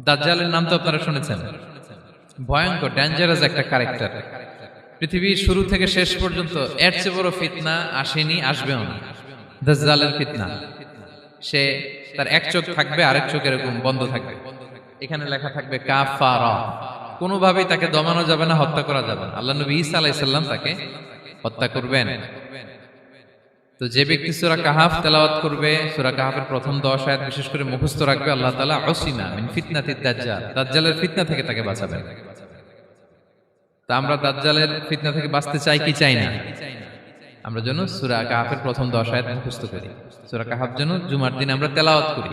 দাজ্জালের নাম তো আপনারা শুনেছেন। ভয়ঙ্কর ডেঞ্জারাস একটা ক্যারেক্টার। পৃথিবীর শুরু থেকে শেষ পর্যন্ত এর চেয়ে বড় ফিতনা আসেনি, আসবেও না। দাজ্জালের ফিতনা। সে তার এক চোখ থাকবে, আরেক চোখ এরকম বন্ধ থাকবে। এখানে লেখা থাকবে কাফারা। কোনোভাবেই তাকে দমানো যাবে না, হত্যা করা যাবে না। আল্লাহ নবী ঈসা আলাইহিস সালাম তাকে হত্যা করবেন। তো যে ব্যক্তি সূরা কাহাফ তেলাওয়াত করবে, সূরা কাহাফের প্রথম 10 আয়াত বিশেষ করে মুখস্থ রাখবে, আল্লাহ তাআলা উসিমা মিন ফিতনাতিদ দাজ্জাল, দাজ্জালের ফিতনা থেকে তাকে বাঁচাবেন। তা আমরা দাজ্জালের ফিতনা থেকে বাঁচতে চাই কি চাই না? আমরা যেন সূরা কাহাফের প্রথম 10 আয়াত মুখস্থ করি। সূরা কাহাফ যেন জুমার দিন আমরা তেলাওয়াত করি।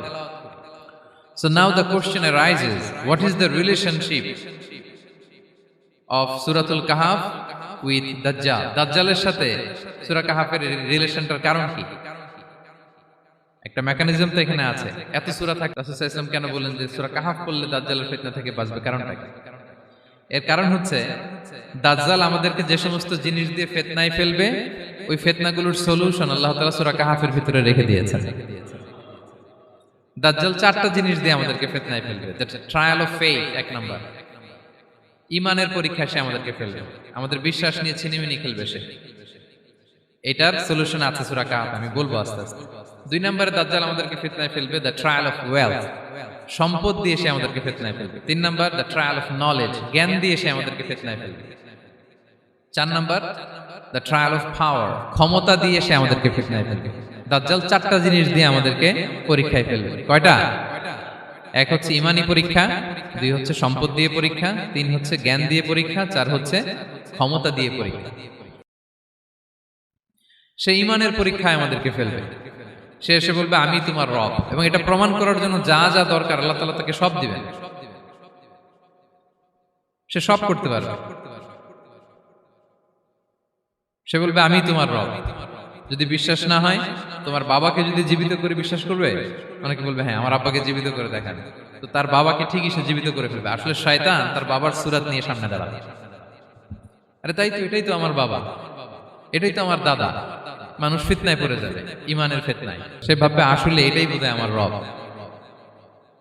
So now the question arises, what is the relationship of Suratul Kahf with Dajjal? দাজ্জালের সাথে সূরা কাহাফের রিলেশনটার কারণ কি? একটা মেকানিজম তো এখানে আছে। এত সূরা থাকতে রাসূল সাল্লাল্লাহু আলাইহি ওয়াসাল্লাম কেন বলেন যে সূরা কাহাফ পড়লে দাজ্জালের ফিতনা থেকে বাঁচবে? কারণটা কি? এর কারণ হচ্ছে দাজ্জাল আমাদেরকে যে সমস্ত জিনিস দিয়ে ফিতনায় ফেলবে, ওই ফিতনাগুলোর সলিউশন আল্লাহ তাআলা সূরা কাহাফের ভিতরে রেখে দিয়েছেন। দাজ্জাল 4টা জিনিস দিয়ে আমাদেরকে ফিতনায় ফেলবে। দ্যাটস ট্রায়াল অফ ফেথ, এক নাম্বার। ঈমানের পরীক্ষা সে আমাদেরকে ফেলবে, আমাদের বিশ্বাস নিয়ে ছিনিমিনি খেলবে সে। এটার সলিউশন আছে সূরা কাহাফ, আমি বলবো আস্তে আস্তে। 2 নম্বরে দাজ্জাল আমাদেরকে ফিতনায় ফেলবে, দ্য ট্রায়াল অফ ওয়েলথ, সম্পদ দিয়ে সে আমাদেরকে ফিতনায় ফেলবে। 3 number the trial of knowledge, জ্ঞান দিয়ে সে আমাদেরকে ফিতনায় ফেলবে। 4 number the trial of power, ক্ষমতা দিয়ে সে আমাদেরকে ফিতনায় ফেলবে। দাজ্জাল 4টা জিনিস দিয়ে আমাদেরকে পরীক্ষায় ফেলবে। কয়টা? 1 হচ্ছে ঈমানি পরীক্ষা, 2 হচ্ছে সম্পদ দিয়ে পরীক্ষা, 3 হচ্ছে জ্ঞান দিয়ে পরীক্ষা, 4 হচ্ছে ক্ষমতা দিয়ে পরীক্ষা। সে ঈমানের পরীক্ষায় আমাদেরকে ফেলবে। সে এসে বলবে আমি তোমার রব, এবং এটা প্রমাণ করার জন্য যা যা দরকার আল্লাহ তাআলা তাকে সব দিবেন। সে সব করতে পারবে। সে বলবে আমি তোমার রব। যদি বিশ্বাস না হয়, তোমার বাবাকে যদি জীবিত করে বিশ্বাস করবে? অনেকে বলবে হ্যাঁ আমার আব্বাকে জীবিত করে দেখান। তো তার বাবাকে ঠিকই সে জীবিত করে ফেলবে। আসলে শয়তান তার বাবার সূরত নিয়ে সামনে দাঁড়াবে। আরে তাই তো, এটাই তো আমার বাবা, এটাই তো আমার দাদা। মানুষ ফিতনায় পড়ে যাবে, ঈমানের ফিতনায়। সে ভাববে আসলে এটাই বোধহয় আমার রব,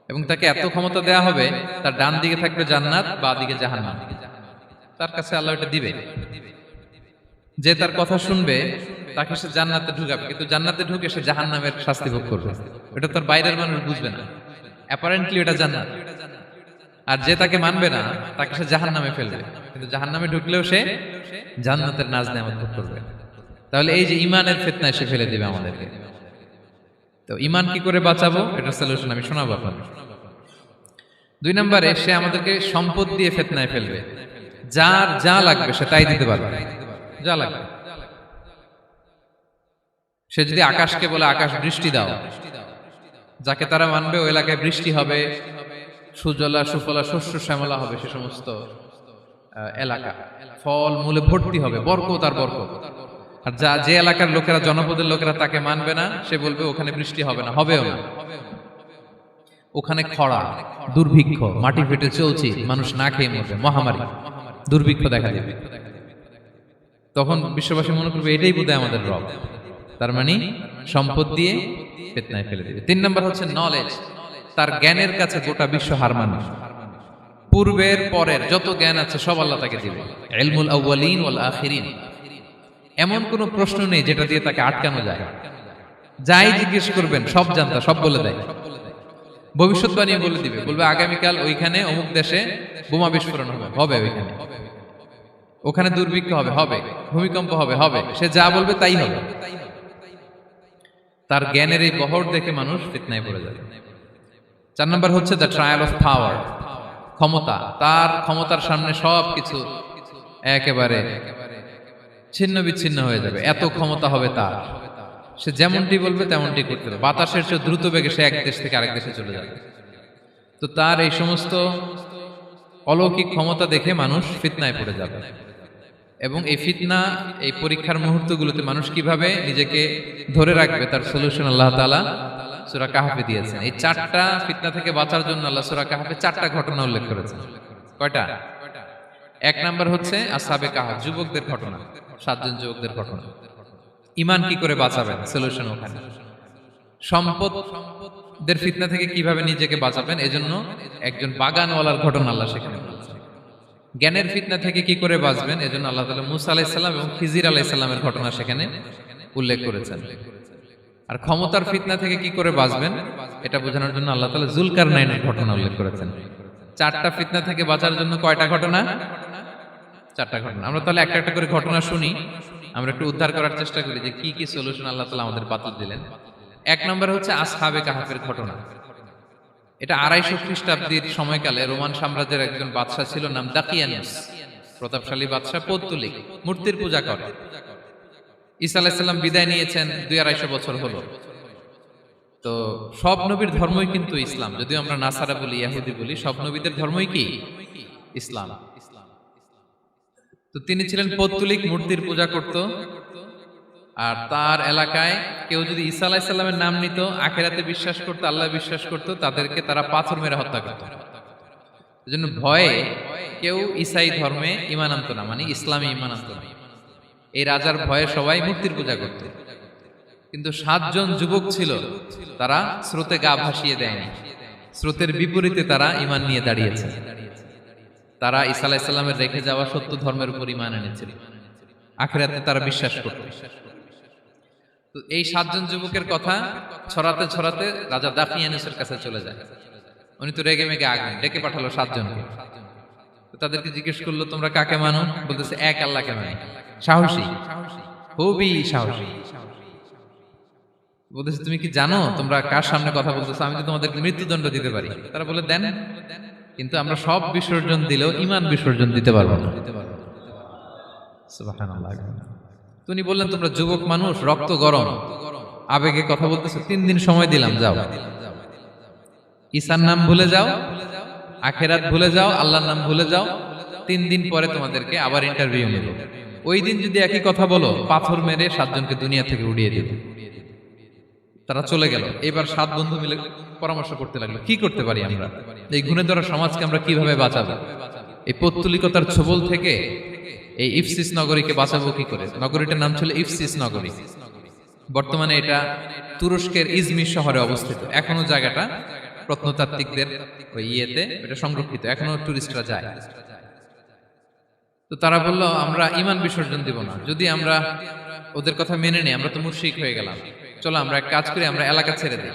এবং তাকে এত ক্ষমতা দেয়া হবে, তার ডান দিকে থাকবে জান্নাত, বাঁ দিকে জাহান্নাম। তার কাছে আল্লাহ এটা দিবে। যে তার কথা শুনবে তাকে সে জান্নাতে ঢুকাবে, কিন্তু জান্নাতে ঢুকে সে জাহান্নামের শাস্তি ভোগ করবে। এটা তার বাইরের মানুষ বুঝবে না, অ্যাপারেন্টলি এটা জান্নাত। আর যে তাকে মানবে না তাকে সে জাহান্নামে ফেলবে, কিন্তু জাহান্নামে ঢুকলেও সে জান্নাতের নাজ নেয়ামত ভোগ করবে। তাহলে এই যে ঈমানের ফিতনায় সে ফেলে দিবে আমাদেরকে। তো ঈমান কি করে বাঁচাবো, এটার সলিউশন আমি শোনাবো আপনাদের। 2 নম্বরে সে আমাদেরকে সম্পদ দিয়ে ফিতনায় ফেলবে। যার যা লাগবে সে তাই দিতে পারবে, যা লাগবে। সে যদি আকাশকে বলে আকাশ বৃষ্টি দাও, যাকে তারা মানবে ওই এলাকায় বৃষ্টি হবে, সুজলা সুফলা শস্য শ্যামলা হবে সে সমস্ত এলাকা, ফল মূলে ভর্তি হবে, বরকত আর বরকত। আর যে এলাকার লোকেরা, জনপদের লোকেরা তাকে মানবে না, সে বলবে ওখানে বৃষ্টি হবে না, হবেও না। ওখানে খরা, দুর্ভিক্ষ, মাটি ফেটে চলছে, মানুষ না খেয়ে মরবে, মহামারী, দুর্ভিক্ষ দেখা দেবে। তখন বিশ্ববাসী মনে করবে এটাই বোধহয় আমাদের রব। তার মানে সম্পদ দিয়ে ফিতনায় ফেলে দিবে। 3 নম্বর হচ্ছে নলেজ, তার জ্ঞানের কাছে গোটা বিশ্ব হার মানবে। পূর্বের পরের যত জ্ঞান আছে সব আল্লাহ তাকে দিবে। ইলমুল আউয়ালিন ওয়াল আখিরিন, এমন কোন প্রশ্ন নেই যেটা দিয়ে তাকে আটকানো যায়। যাই জিজ্ঞেস করবেন সব জানতা, সব বলে দেয়। ভবিষ্যৎবাণী বলে দিবে, বলবে আগামীকাল ওইখানে অমুক দেশে বোমা বিস্ফোরণ হবে, হবে ওইখানে, ওখানে দুর্ভিক্ষ হবে, হবে, ভূমিকম্প হবে, হবে। সে যা বলবে তাই হবে। তার জ্ঞানের এই বহর দেখে মানুষ ফিতনায় পড়ে যাবে। 4 নম্বর হচ্ছে দ্য ট্রায়াল অফ পাওয়ার, ক্ষমতা। তার ক্ষমতার সামনে সবকিছু একেবারে ছিন্ন বিচ্ছিন্ন হয়ে যাবে, এত ক্ষমতা হবে তার। সে যেমনটি বলবে তেমনটি করতে হবে। বাতাসের চেয়ে দ্রুত বেগে সে এক দেশ থেকে আরেক দেশে চলে যাবে। তো তার এই সমস্ত অলৌকিক ক্ষমতা দেখে মানুষ ফিতনায় পড়ে যাবে। এবং এই ফিতনা, এই পরীক্ষার মুহূর্তগুলোতে মানুষ কিভাবে নিজেকে ধরে রাখবে তার সলিউশন আল্লাহ তাআলা সূরা কাহফে দিয়েছেন। এই 4টা ফিতনা থেকে বাঁচার জন্য আল্লাহ সূরা কাহফে 4টা ঘটনা উল্লেখ করেছেন। কয়টা? 1 নাম্বার হচ্ছে আসহাবে কাহফ, যুবকদের ঘটনা, 7 জন যুবকদের ঘটনা। ঈমান কি করে বাঁচাবেন, সলিউশন ওখানে। সম্পদ দের ফিতনা থেকে কিভাবে নিজেকে বাঁচাবেন, এজন্য একজন বাগানওয়ালার ঘটনা আল্লাহ সেখানে বলছেন। জ্ঞানের ফিতনা থেকে কি করে বাঁচবেন, এজন্য আল্লাহ তাআলা মুসা আলাইহিস সালাম এবং খিজির আলাইহিস সালামের ঘটনা সেখানে উল্লেখ করেছেন। আর ক্ষমতার ফিতনা থেকে কি করে বাঁচবেন এটা বোঝানোর জন্য আল্লাহ তাআলা যুলকারনাইনের ঘটনা উল্লেখ করেছেন। চারটা ফিতনা থেকে বাঁচার জন্য কয়টা ঘটনা? চারটা ঘটনা। আমরা তাহলে একটা একটা করে ঘটনা শুনি, আমরা একটু উদ্ধার করার চেষ্টা করি যে কি কি সলিউশন আল্লাহ তাআলা আমাদের বাতলে দিলেন। এক নম্বর হচ্ছে আসহাবে কাহাফের ঘটনা। এটা 250 খ্রিস্টাব্দের সময়কালে রোমান সাম্রাজ্যের একজন বাদশা ছিল, নাম দাকিয়ানুস। প্রতাপশালী বাদশা, পৌত্তলিক, মূর্তির পূজা করে। ঈসা আলাইহিস সালাম বিদায় নিয়েছেন 250 বছর হলো। তো সব নবীর ধর্মই কিন্তু ইসলাম, যদিও আমরা নাসারা বলি, ইহুদি বলি, সব নবীদের ধর্মই কি ইসলাম। তো তিনি ছিলেন পৌত্তলিক, মূর্তির পূজা করত। আর তার এলাকায় কেউ যদি ঈসা আলাইহিস সালামের নাম নিত, আখিরাতে বিশ্বাস করত, আল্লাহ বিশ্বাস করত, তাদেরকে তারা পাথর মেরে হত্যা করত। এজন্য ভয়ে কেউ ঈসাই ধর্মে ঈমান আনত না, মানে ইসলামে ঈমান আনত না। এই রাজার ভয়ে সবাই মূর্তির পূজা করত। কিন্তু 7 জন যুবক ছিল, তারা স্রোতে গা ভাসিয়ে দেয়নি, স্রোতের বিপরীতে তারা ঈমান নিয়ে দাঁড়িয়েছে। তারা ঈসা আলাইহিস সালামের রেখে যাওয়া সত্য ধর্মের উপর ঈমান এনেছিল, আখিরাতে তারা বিশ্বাস করত। তো এই 7 জন যুবকের কথা ছড়াতে ছড়াতে রাজা দাকিয়ানুসের কাছে চলে যায়। উনি তো রেগে মেগে আগুন ডেকে পাঠালো 7 জনকে। তো তাদেরকে জিজ্ঞেস করলো, তোমরা কাকে মানো? বলতেছে এক আল্লাহকে মানি। সাহসী, খুবই সাহসী। বলতেছে তুমি কি জানো তোমরা কার সামনে কথা বলতেছো? আমি তো তোমাদেরকে মৃত্যুদণ্ড দিতে পারি। তারা বলে দেন, কিন্তু আমরা সব বিসর্জন দিলেও ঈমান বিসর্জন দিতে পারবো না। সুবহানাল্লাহ। তিনি বললেন, তোমরা যুবক মানুষ, রক্ত গরম, আবেগে কথা বলতেছো, 3 দিন সময় দিলাম, যাও। ঈসার নাম ভুলে যাও, আখিরাত ভুলে যাও, আল্লাহর নাম ভুলে যাও। 3 দিন পরে তোমাদেরকে আবার ইন্টারভিউ নেব। ওই দিন যদি একই কথা বলো, পাথর মেরে 7 জনকে দুনিয়া থেকে উড়িয়ে দেব। তারা চলে গেল। এবার 7 বন্ধু মিলে পরামর্শ করতে লাগলো, কি করতে পারি আমরা, এই গুণে ধরা সমাজকে আমরা কিভাবে বাঁচাবো, এই পৌত্তলিকতার ছোবল থেকে এই ইফসিস নগরীকে বাঁচাবো কি করে। নগরীটার নাম ছিল ইফসিস নগরী। বর্তমানে এটা তুরস্কের ইজমির শহরে অবস্থিত। এখনো জায়গাটা প্রত্নতাত্ত্বিকদের ওই ইয়েতে এটা সংরক্ষিত, এখনো টুরিস্টরা যায়। তো তারা বলল, আমরা ঈমান বিসর্জন দিব না, যদি আমরা ওদের কথা মেনে নেই আমরা তো মুশরিক হয়ে গেলাম। চলো আমরা এক কাজ করি, আমরা এলাকা ছেড়ে দিই।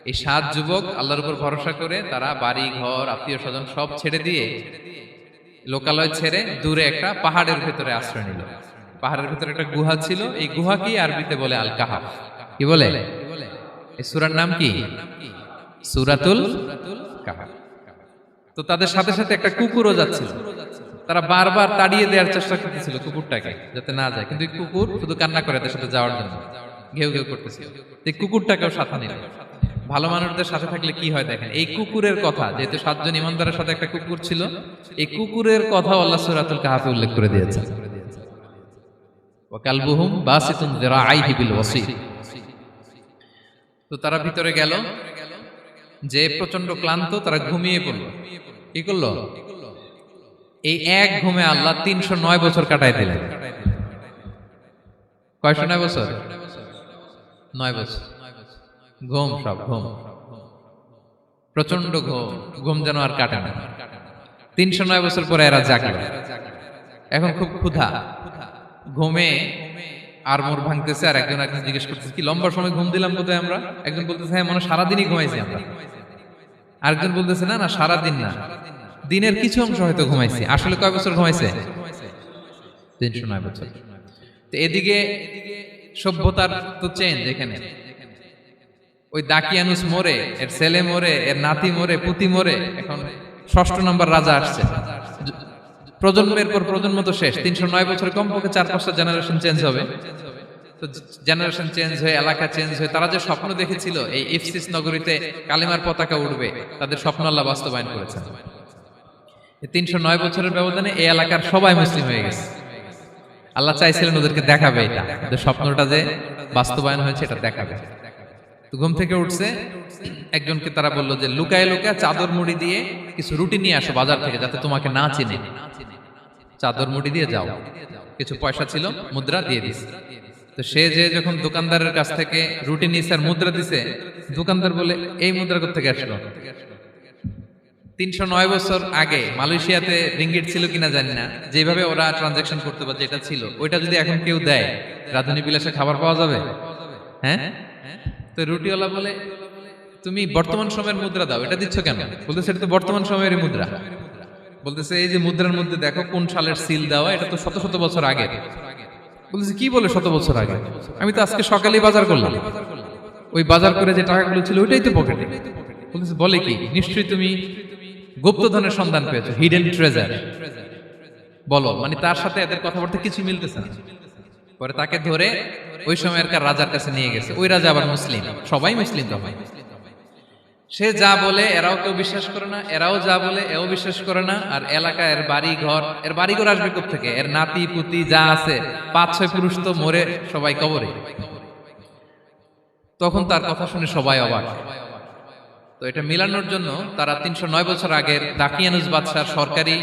এই 7 যুবক আল্লাহর উপর ভরসা করে তারা বাড়ি ঘর আত্মীয় স্বজন সব ছেড়ে দিয়ে, লোকালয় ছেড়ে দূরে একটা পাহাড়ের ভেতরে আশ্রয় নিল। পাহাড়ের ভেতরে একটা গুহা ছিল, এই গুহাকেই আরবিতে বলে আল কাহাফ। কি বলে? এই সূরার নাম কি? সূরাতুল কাহাফ। তো তাদের সাথে সাথে একটা কুকুরও যাচ্ছিল। তারা বারবার তাড়িয়ে দেওয়ার চেষ্টা করতেছিল কুকুরটাকে, যাতে না যায়, কিন্তু কুকুর শুধু কান্না করে তাদের সাথে যাওয়ার জন্য ঘেউ ঘেউ করতেছিল। এই কুকুরটাকেও সাথে নিল। ভালো মানুষদের সাথে থাকলে কি হয় দেখেন, এই কুকুরের কথা, যেহেতু 7 জন ইমানদারের সাথে একটা কুকুর ছিল, এই কুকুরের কথা আল্লাহ সূরাতুল কাহাফে উল্লেখ করে দিয়েছেন। ওয়া কালবুহুম বাসিতুন যিরাআইহি বিল ওয়াসি। তো তারা ভিতরে গেল, যে প্রচন্ড ক্লান্ত, তারা ঘুমিয়ে পড়ল। কি করলো? এই এক ঘুমে আল্লাহ 309 বছর কাটায় দিলেন। কয়শো 9 বছর? 9 বছর ঘুম, সব ঘুম, প্রচন্ড ঘুম, ঘুম যেন আর কাটে না। 309 বছর পরে এরা জাগলো। এখন খুব ক্ষুধা, ঘুমে আর মোর ভাঙতেছে। আর একজন জিজ্ঞেস করতেছে, কি লম্বা সময় ঘুম দিলাম কোথায় আমরা? একজন বলতেছে, হ্যাঁ মনে সারাদিনই ঘুমাইছি আমরা। আরেকজন বলতেছে, না না সারাদিন না, দিনের কিছু অংশ হয়তো ঘুমাইছি। আসলে কয় বছর ঘুমাইছে? 309 বছর। তো এদিকে সভ্যতার তো চেঞ্জ। এখানে ওই দাকিয়ানুস মরে, এর ছেলে মরে, এর নাতি মরে, পুতি মরে, এখন 6ষ্ঠ নম্বর রাজা আসছে। প্রজন্মের পর প্রজন্ম তো শেষ। 309 বছরে কমপক্ষে 4-5টা জেনারেশন চেঞ্জ হবে। তো জেনারেশন চেঞ্জ হয়ে, এলাকা চেঞ্জ হয়ে, তারা যে স্বপ্ন দেখেছিল এই ইফসিস নগরীতে কালিমার পতাকা উঠবে, তাদের স্বপ্ন আল্লাহ বাস্তবায়ন করেছেন। 309 বছরের ব্যবধানে এই এলাকার সবাই মুসলিম হয়ে গেছে। আল্লাহ চাইছিলেন ওদেরকে দেখাবে, এটা ওদের স্বপ্নটা যে বাস্তবায়ন হয়েছে এটা দেখাবে। তো ঘুম থেকে উঠছে, একজনকে তারা বললো যে লুকায় লুকায় চাদর মুড়ি দিয়ে কিছু রুটি নিয়ে আসো বাজার থেকে, যাতে তোমাকে না চিনে। চাদর মুড়ি দিয়ে যাও। কিছু পয়সা ছিল, মুদ্রা দিয়ে দিস। তো তো সে যে যখন দোকানদারের কাছ থেকে রুটি নিছে আর মুদ্রা দিছে, দোকানদার বলে এই মুদ্রা কোত্থেকে আসলো? 309 বছর আগে মালয়েশিয়াতে রিঙ্গিট ছিল কিনা জানি না, যেভাবে ওরা ট্রানজাকশন করতে পারে যেটা ছিল ওইটা যদি এখন কেউ দেয়, রাধুনী বিলাসে খাবার পাওয়া যাবে? হ্যাঁ। তো রুটিওয়ালা বলে তুমি বর্তমান সময়ের মুদ্রা দাও, এটা দিচ্ছ কেন? বলতেছে এটা তো বর্তমান সময়ের মুদ্রা। বলতেছে এই যে মুদ্রার মধ্যে দেখো কোন সালের সিল দেওয়া, এটা তো শত শত বছর আগে। বলতেছে কি বলে শত বছর আগে? আমি তো আজকে সকালেই বাজার করলাম, ওই বাজার করে যে টাকাগুলো ছিল ওইটাই তো পকেটে। বলতেছে বলে কি? নিশ্চয়ই তুমি গুপ্তধনের সন্ধান পেয়েছো, হিডেন ট্রেজার। বলো, মানে তার সাথে এদের কথাবার্তা কিছু মিলতেছে না। পরে তাকে ধরে ওই সময়কার রাজার কাছে নিয়ে গেছে। ওই রাজা আবার মুসলিম, সবাই মুসলিম তো হয়। সে যা বলে এরাও কেউ বিশ্বাস করে না, এরাও যা বলে এও বিশ্বাস করে না। আর এলাকা এর বাড়ি ঘর আসবে কোত্থেকে? এর নাতি পুতি যা আছে 5-6 পুরুষ তো মরে সবাই কবরে। তখন তার কথা শুনে সবাই অবাক। তো এটা মিলানোর জন্য তারা 309 বছর আগের দাকিয়ানুস বাদশার সরকারি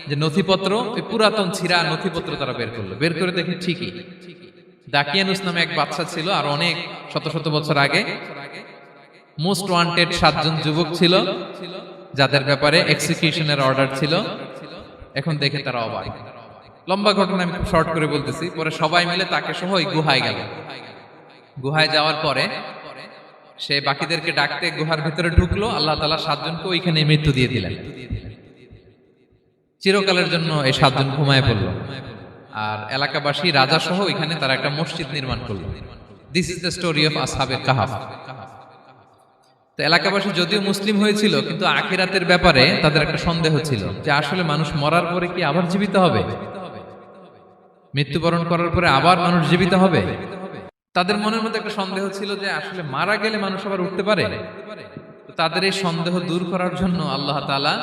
যে নথিপত্র, ওই পুরাতন ছিঁড়া নথিপত্র তারা বের করলো। বের করে দেখে ঠিকই দাকিয়ানুস নামে এক বাদশা ছিল, আর অনেক শত শত বছর আগে মোস্ট ওয়ান্টেড 7 জন যুবক ছিল যাদের ব্যাপারে এক্সিকিউশনের অর্ডার ছিল। এখন দেখে তারা অবাক। লম্বা ঘটনা আমি খুব শর্ট করে বলতেছি। পরে সবাই মিলে তাকে সহ ওই গুহায় গেল। গুহায় যাওয়ার পরে সে বাকিদেরকে ডাকতে গুহার ভিতরে ঢুকলো। আল্লাহ তাআলা 7 জনকে ওইখানে মৃত্যু দিয়ে দিলেন। চিরকালের জন্য এই 7 জন ঘুমায় পড়ল। আর এলাকাবাসী রাজা সহ ওইখানে তারা একটা মসজিদ নির্মাণ করলো। This is the story of আসহাবে কাহাফ। তো এলাকাবাসী যদিও মুসলিম হয়েছিল, কিন্তু আখিরাতের ব্যাপারে তাদের একটা সন্দেহ ছিল যে আসলে মানুষ মরার পরে কি আবার জীবিত হবে? মৃত্যুবরণ করার পরে আবার মানুষ জীবিত হবে? তাদের মনের মধ্যে একটা সন্দেহ ছিল যে আসলে মারা গেলে মানুষ আবার উঠতে পারে। তো তাদের এই সন্দেহ দূর করার জন্য আল্লাহ তাআলা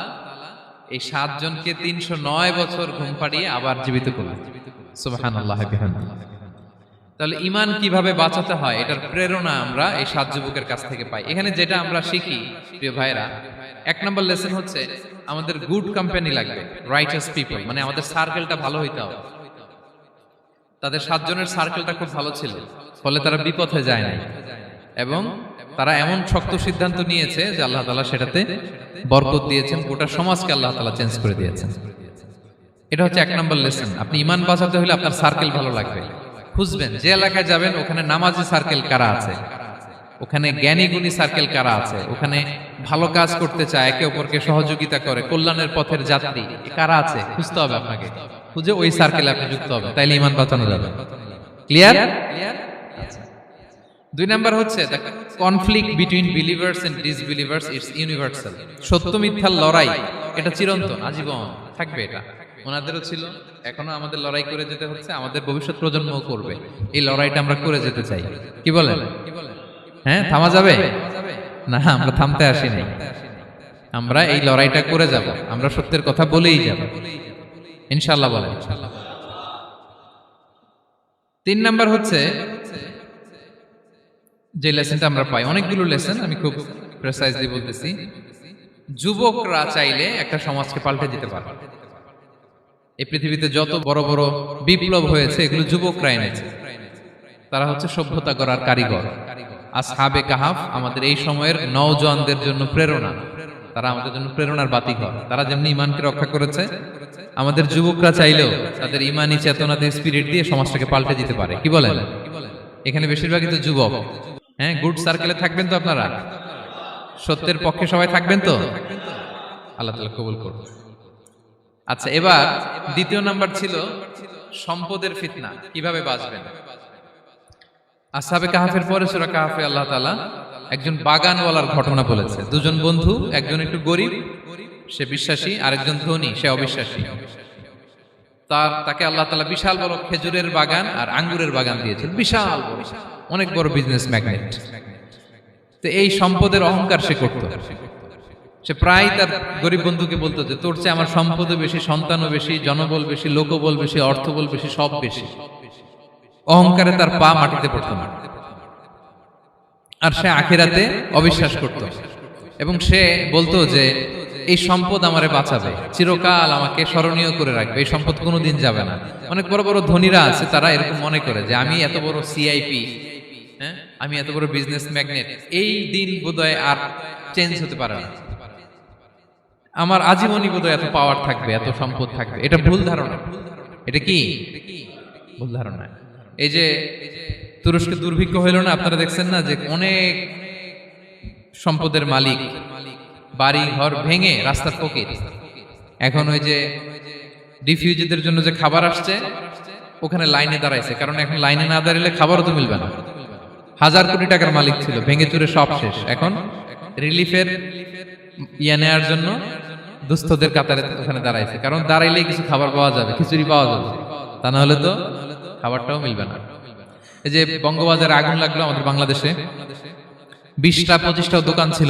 এই 7 জনকে 309 বছর ঘুম পাড়িয়ে আবার জীবিত করলেন। সুবহানাল্লাহ বিহামদিহি। তাহলে ঈমান কিভাবে বাঁচাতে হয় এটার প্রেরণা আমরা এই 7 যুবকের কাছ থেকে পাই। এখানে যেটা আমরা শিখি প্রিয় ভাইরা, 1 নম্বর লেসন হচ্ছে আমাদের গুড কোম্পানি লাগবে, রাইটাস পিপল, মানে আমাদের সার্কেলটা ভালো হইতে হবে। তাদের 7 জনের সার্কেলটা খুব ভালো ছিল, ফলে তারা বিপথে যায় নাই এবং তারা এমন শক্ত সিদ্ধান্ত নিয়েছে যে আল্লাহ তাআলা সেটাতে বরকত দিয়েছেন, গোটা সমাজকে আল্লাহ তাআলা চেঞ্জ করে দিয়েছেন। এটা হচ্ছে 1 নম্বর লেসন। আপনি ঈমান বাঁচাতে হলে আপনার সার্কেল ভালো লাগবে। খুঁজবেন যে এলাকায় যাবেন ওখানে নামাজি সার্কেল কারা আছে, ওখানে জ্ঞানী গুণী সার্কেল কারা আছে, ওখানে ভালো কাজ করতে চায়, একে অপরকে সহযোগিতা করে, কল্যাণের পথের যাত্রী কারা আছে খুঁজতে হবে আপনাকে। খুঁজে ওই সার্কেলে আপনি যুক্ত হবে, তাইলে ঈমান বাঁচানো যাবে। ক্লিয়ার? 2 নাম্বার হচ্ছে the conflict between believers and disbelievers it's universal. সত্য মিথ্যার লড়াই এটা চিরন্তন, আজীবন থাকবে। এটা ওনাদেরও ছিল, এখনো আমাদের লড়াই করে যেতে হচ্ছে, আমাদের ভবিষ্যৎ প্রজন্মও করবে। এই লড়াইটা আমরা করে যেতে চাই। কি বলেন? হ্যাঁ, থামা যাবে না? আমরা থামতে আসিনি, আমরা এই লড়াইটা করে যাব। আমরা সত্যের কথা বলেই যাব ইনশাআল্লাহ। বলেন। 3 নাম্বার হচ্ছে যে লেসনটা আমরা পাই, অনেকগুলো লেসন, আমি খুব প্রেসাইজলি বলতেছি। যুবকরা চাইলে একটা সমাজকে পাল্টে দিতে পারে। এই পৃথিবীতে যত বড় বড় বিপ্লব হয়েছে এগুলো যুবকরা এনেছে। তারা হচ্ছে সভ্যতা গড়ার কারিগর। আসহাবে কাহাফ আমাদের এই সময়ের নওজওয়ানদের জন্য প্রেরণা। তারা আমাদের জন্য প্রেরণার বাতিঘর। তারা যেমনি ঈমানকে রক্ষা করেছে, আমাদের যুবকরা চাইলেও তাদের ঈমানি চেতনাতে স্পিরিট দিয়ে সমাজটাকে পাল্টে দিতে পারে। কি বলেন? এখানে বেশিরভাগই তো যুবক। হ্যাঁ, গুড সার্কেলে থাকবেন তো আপনারা? সত্যের পক্ষে সবাই থাকবেন তো? আল্লাহ তাআলা কবুল করুন। আচ্ছা, এবার 2 নাম্বার ছিল সম্পদের ফিতনা, কিভাবে বাঁচবেন। আসহাবে কাহাফের পরে সূরা কাহাফে আল্লাহ তাআলা একজন বাগানওয়ালার ঘটনা বলেছে। 2 জন বন্ধু, একজন একটু গরিব, সে বিশ্বাসী, আরেকজন ধনী, সে অবিশ্বাসী। তাকে আল্লাহ তাআলা বিশাল বড় খেজুরের বাগান আর আঙ্গুরের বাগান দিয়েছেন, বিশাল বড়, অনেক বড় বিজনেস ম্যাগনেট। তো এই সম্পদের অহংকার সে করত। সে প্রায় তার গরিব বন্ধুকে বলতো যে তোর চেয়ে আমার সম্পদও বেশি, সন্তানও বেশি, জনবল বেশি, লোকবল বেশি, অর্থবল বেশি, সব বেশি। অহংকারে তার পা মাটিতে পড়তো না। আর সে আখিরাতে অবিশ্বাস করত এবং সে বলতো যে এই সম্পদ আমারে বাঁচাবে, চিরকাল আমাকে স্মরণীয় করে রাখবে, এই সম্পদ কোনোদিন যাবে না। অনেক বড় বড় ধনীরা আছে, তারা এরকম মনে করে যে আমি এত বড় সিআইপি, হ্যাঁ, আমি এত বড় বিজনেস ম্যাগনেট, এই দিন বোধহয় আর চেঞ্জ হতে পারে না, আমার আজীবনই বোধহয় এত পাওয়ার থাকবে, এত সম্পদ থাকবে। এটা ভুল ধারণা। এটা কি ভুল ধারণা? এই যে তুরস্কে দুর্ভিক্ষ হইল না, আপনারা দেখছেন না যে অনেক সম্পদের মালিক বাড়ি ঘর ভেঙে রাস্তার ফকির। এখন ওই যে রিফিউজিদের জন্য যে খাবার আসছে, ওখানে লাইনে দাঁড়াইছে, কারণ এখন লাইনে না দাঁড়ালে খাবারও তো মিলবে না। 1000 কোটি টাকার মালিক ছিল, ভেঙে চুরে সব শেষ। এখন রিলিফের নেওয়ার জন্য দুস্থদের কাতারে ওখানে দাঁড়াইছে, কারণ দাঁড়াইলেই কিছু খাবার পাওয়া যাবে, খিচুড়ি পাওয়া যাবে, তা না হলে তো খাবারটাও মিলবে না। এই যে বঙ্গবাজারে আগুন লাগলো আমাদের বাংলাদেশে, 20টা 25টাও দোকান ছিল